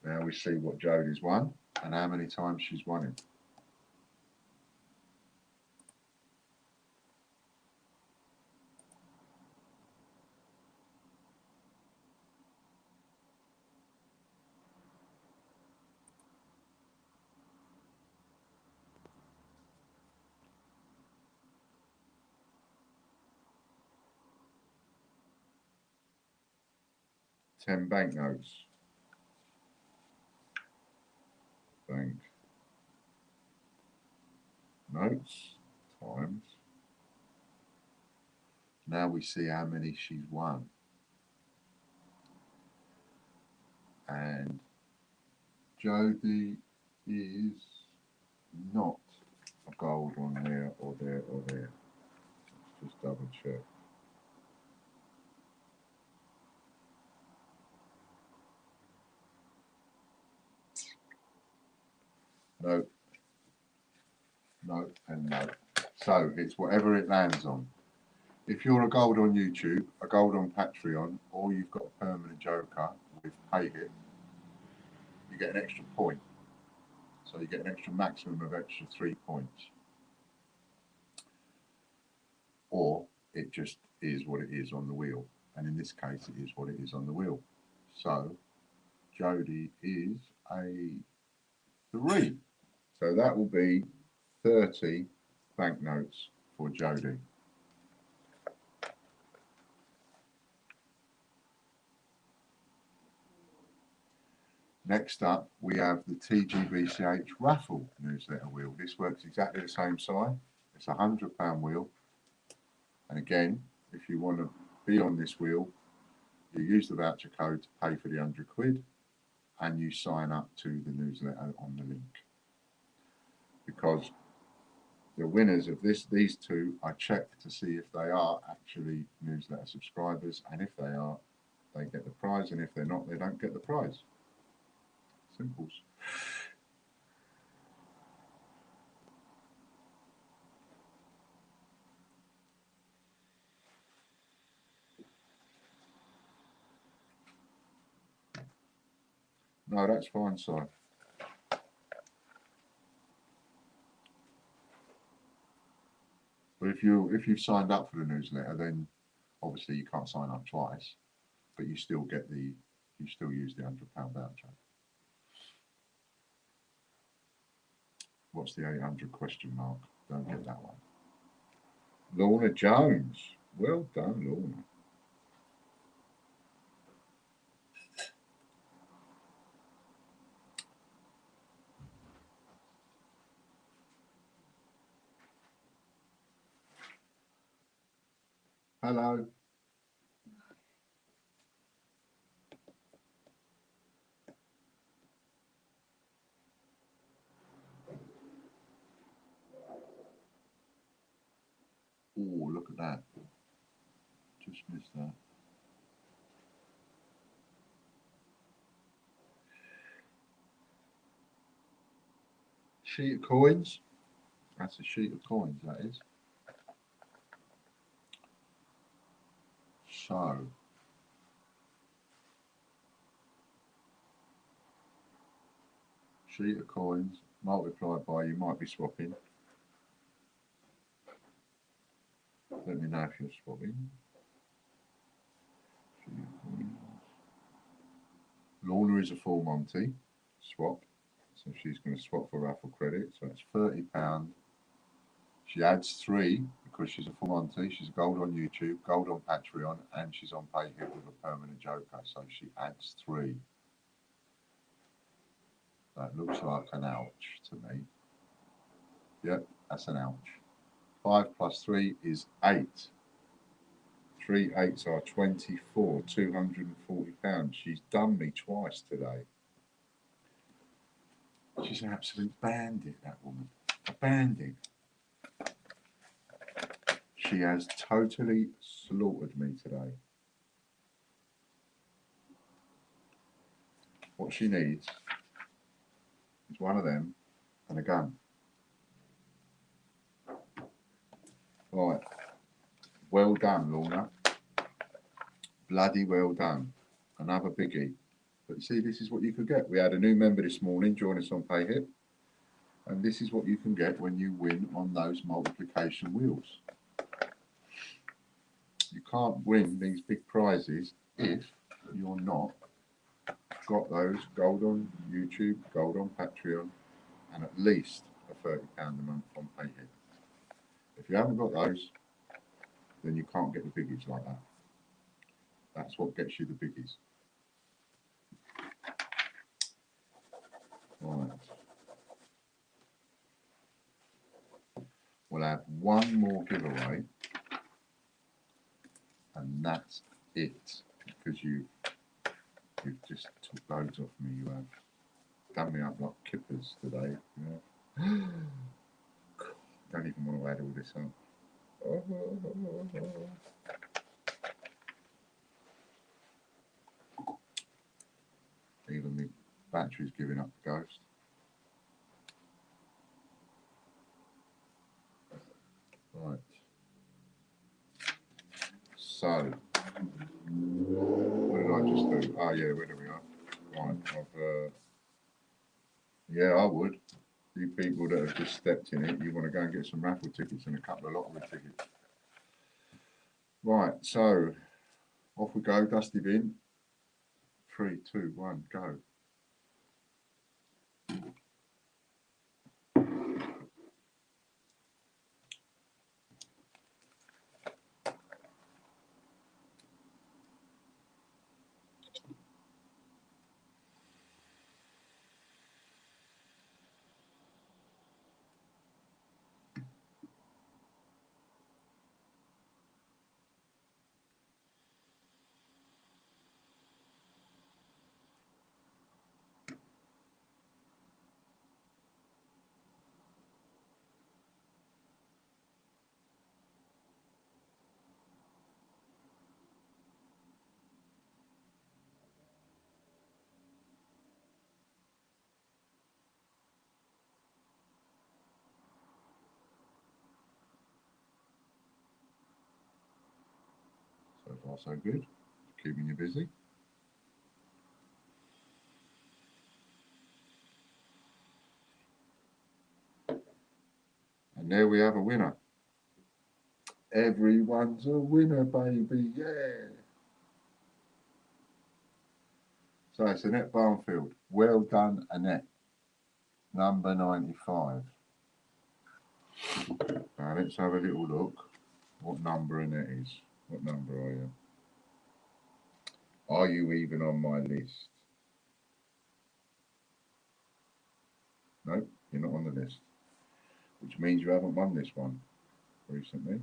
Now we see what Jody's won and how many times she's won it. $10 banknotes. Bank notes times. Now we see how many she's won. And Jody is not a gold on there or there or there. Let's just double check. No, no, and no. So it's whatever it lands on. If you're a gold on YouTube, a gold on Patreon, or you've got a permanent joker with Pay Hit, you get an extra point. So you get an extra maximum of extra 3 points. Or it just is what it is on the wheel. And in this case, it is what it is on the wheel. So Jody is a 3. So that will be 30 banknotes for Jody. Next up, we have the TGBCH raffle newsletter wheel. This works exactly the same size. It's a £100 wheel. And again, if you want to be on this wheel, you use the voucher code to pay for the £100 and you sign up to the newsletter on the link. Because the winners of these two, I check to see if they are actually newsletter subscribers, and if they are, they get the prize, and if they're not, they don't get the prize. Simples. No, that's fine, Si. But if you've signed up for the newsletter, then obviously you can't sign up twice, but you still use the £100 voucher. What's the 800 question mark? Don't get that one. Lorna Jones. Well done, Lorna. Hello. Oh, look at that. Just missed that. Sheet of coins. That's a sheet of coins, that is. So, sheet of coins multiplied by, you might be swapping. Let me know if you're swapping. Lorna is a full Monty swap, so she's going to swap for raffle credit. So it's £30. She adds 3 because she's a full Monty. She's gold on YouTube, gold on Patreon, and she's on Pay Hit with a permanent joker. So she adds 3. That looks like an ouch to me. Yep, that's an ouch. 5 plus 3 is 8. 3 8s are 24, £240. She's done me twice today. She's an absolute bandit, that woman. A bandit. She has totally slaughtered me today. what she needs is one of them and a gun. Right. Well done, Lorna. Bloody well done. Another biggie. But you see, this is what you could get. We had a new member this morning join us on PayHip. And this is what you can get when you win on those multiplication wheels. You can't win these big prizes if you're not got those gold on YouTube, gold on Patreon, and at least a £30 a month on PayHip. If you haven't got those, then you can't get the biggies like that. That's what gets you the biggies. Right. We'll have one more giveaway, and that's it. Because you've just took loads off me. You have done me up like kippers today. You know? Don't even want to add all this up. Even the battery's giving up the ghost. Right. So, what did I just do? Oh yeah, where do we are? Right, yeah, I would. You people that have just stepped in it, you want to go and get some raffle tickets and a couple of lottery tickets. Right, so off we go, Dusty Bin. 3, 2, 1, go. So far so good. Keeping you busy. And there we have a winner. Everyone's a winner, baby, yeah. So it's Annette Barnfield. Well done, Annette. Number 95. Now let's have a little look. What number Annette is? What number are you? Are you even on my list? Nope, you're not on the list. Which means you haven't won this one recently.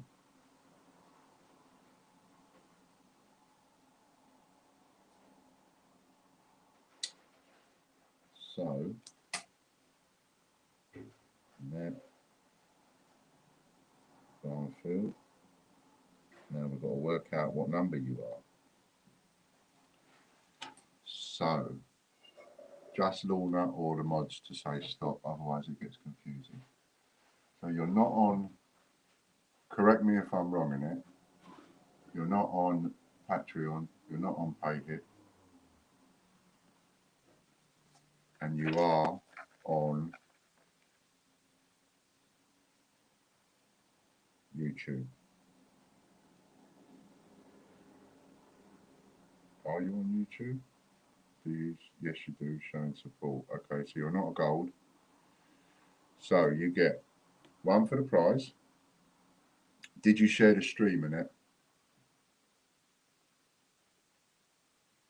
So, Annette Barnfield. Now we've got to work out what number you are. So, just Lorna or the mods to say stop, otherwise it gets confusing. So you're not on, correct me if I'm wrong in it, you're not on Patreon, you're not on PayHip, and you are on YouTube. Are you on YouTube? Do you? Yes, you do, showing support. Okay, so you're not a gold. So you get one for the prize. Did you share the stream, Annette?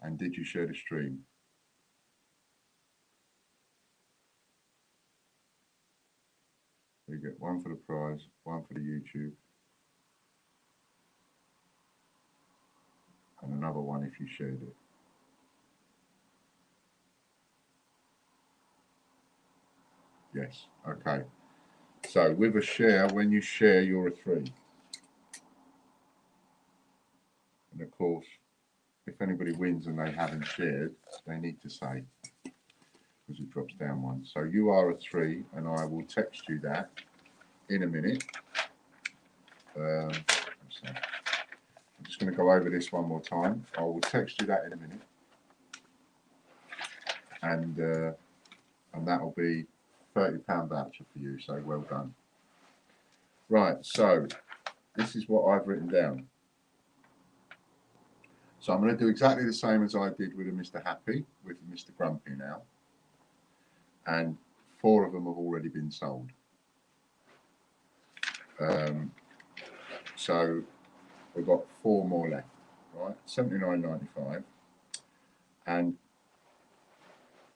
And did you share the stream? You get one for the prize, one for the YouTube, and another one if you shared it. Yes, okay. So with a share, when you share, you're a 3. And of course, if anybody wins and they haven't shared, they need to say, because it drops down one. So you are a 3, and I will text you that in a minute. I'm just going to go over this one more time. I will text you that in a minute, and that'll be £30 voucher for you. So well done. Right, so this is what I've written down. So I'm going to do exactly the same as I did with a Mr. Happy, with Mr. Grumpy now. And 4 of them have already been sold. So we've got 4 more left, right? $79.95. And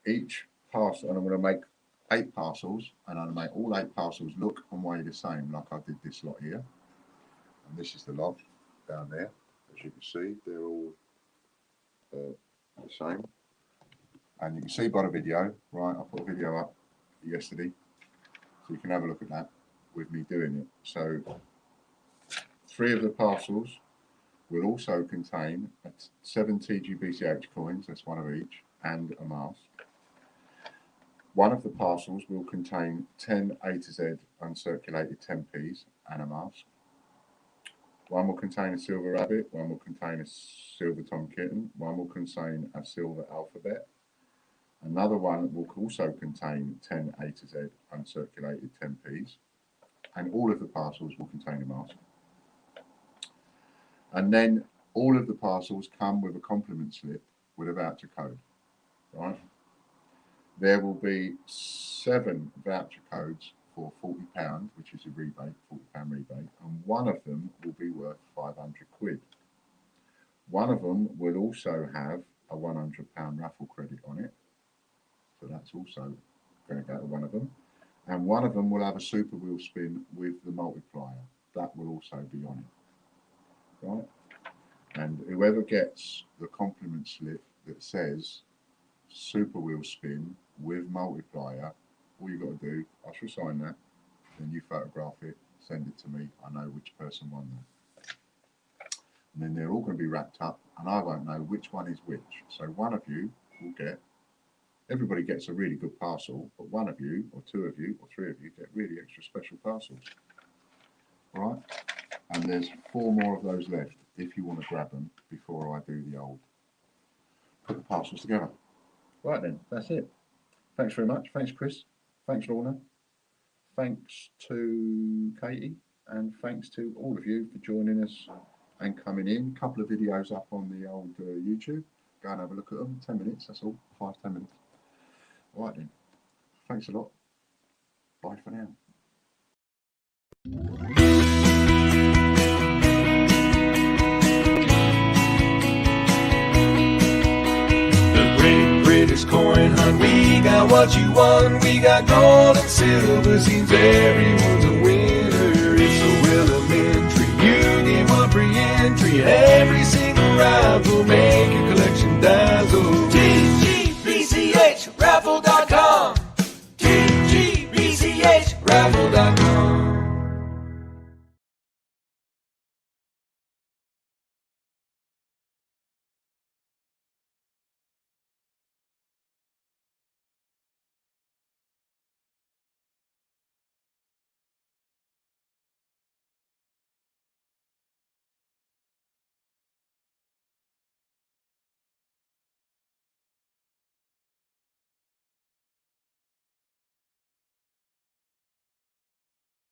each parcel, and I'm going to make 8 parcels, and I'm going to make all 8 parcels look and weigh the same, like I did this lot here. And this is the lot down there. As you can see, they're all the same. And you can see by the video, right, I put a video up yesterday, so you can have a look at that with me doing it. So 3 of the parcels will also contain 7 TGBCH coins, that's 1 of each, and a mask. 1 of the parcels will contain 10 A to Z uncirculated 10p's and a mask. 1 will contain a silver rabbit, 1 will contain a silver tom kitten, 1 will contain a silver alphabet. Another one will also contain 10 A to Z uncirculated 10p's, and all of the parcels will contain a mask. And then all of the parcels come with a compliment slip with a voucher code, right? There will be 7 voucher codes for £40, which is a rebate, £40 rebate, and 1 of them will be worth 500 quid. 1 of them will also have a £100 raffle credit on it, so that's also going to go to 1 of them. And 1 of them will have a super wheel spin with the multiplier, that will also be on it, right? And whoever gets the compliment slip that says super wheel spin with multiplier, all you got to do, I shall sign that, then you photograph it, send it to me, I know which person won that. And then they're all going to be wrapped up, and I won't know which one is which. So 1 of you will get, everybody gets a really good parcel, but 1 of you, or 2 of you, or 3 of you get really extra special parcels. All right? And there's 4 more of those left, if you want to grab them before I do the old, put the parcels together. Right then, that's it. Thanks very much. Thanks, Chris. Thanks, Lorna. Thanks to Katie. And thanks to all of you for joining us and coming in. A couple of videos up on the old YouTube. Go and have a look at them. 10 minutes, that's all. 5-10 minutes. All right then. Thanks a lot. Bye for now. British coin hunt, we got what you want. We got gold and silver, seems everyone's a winner.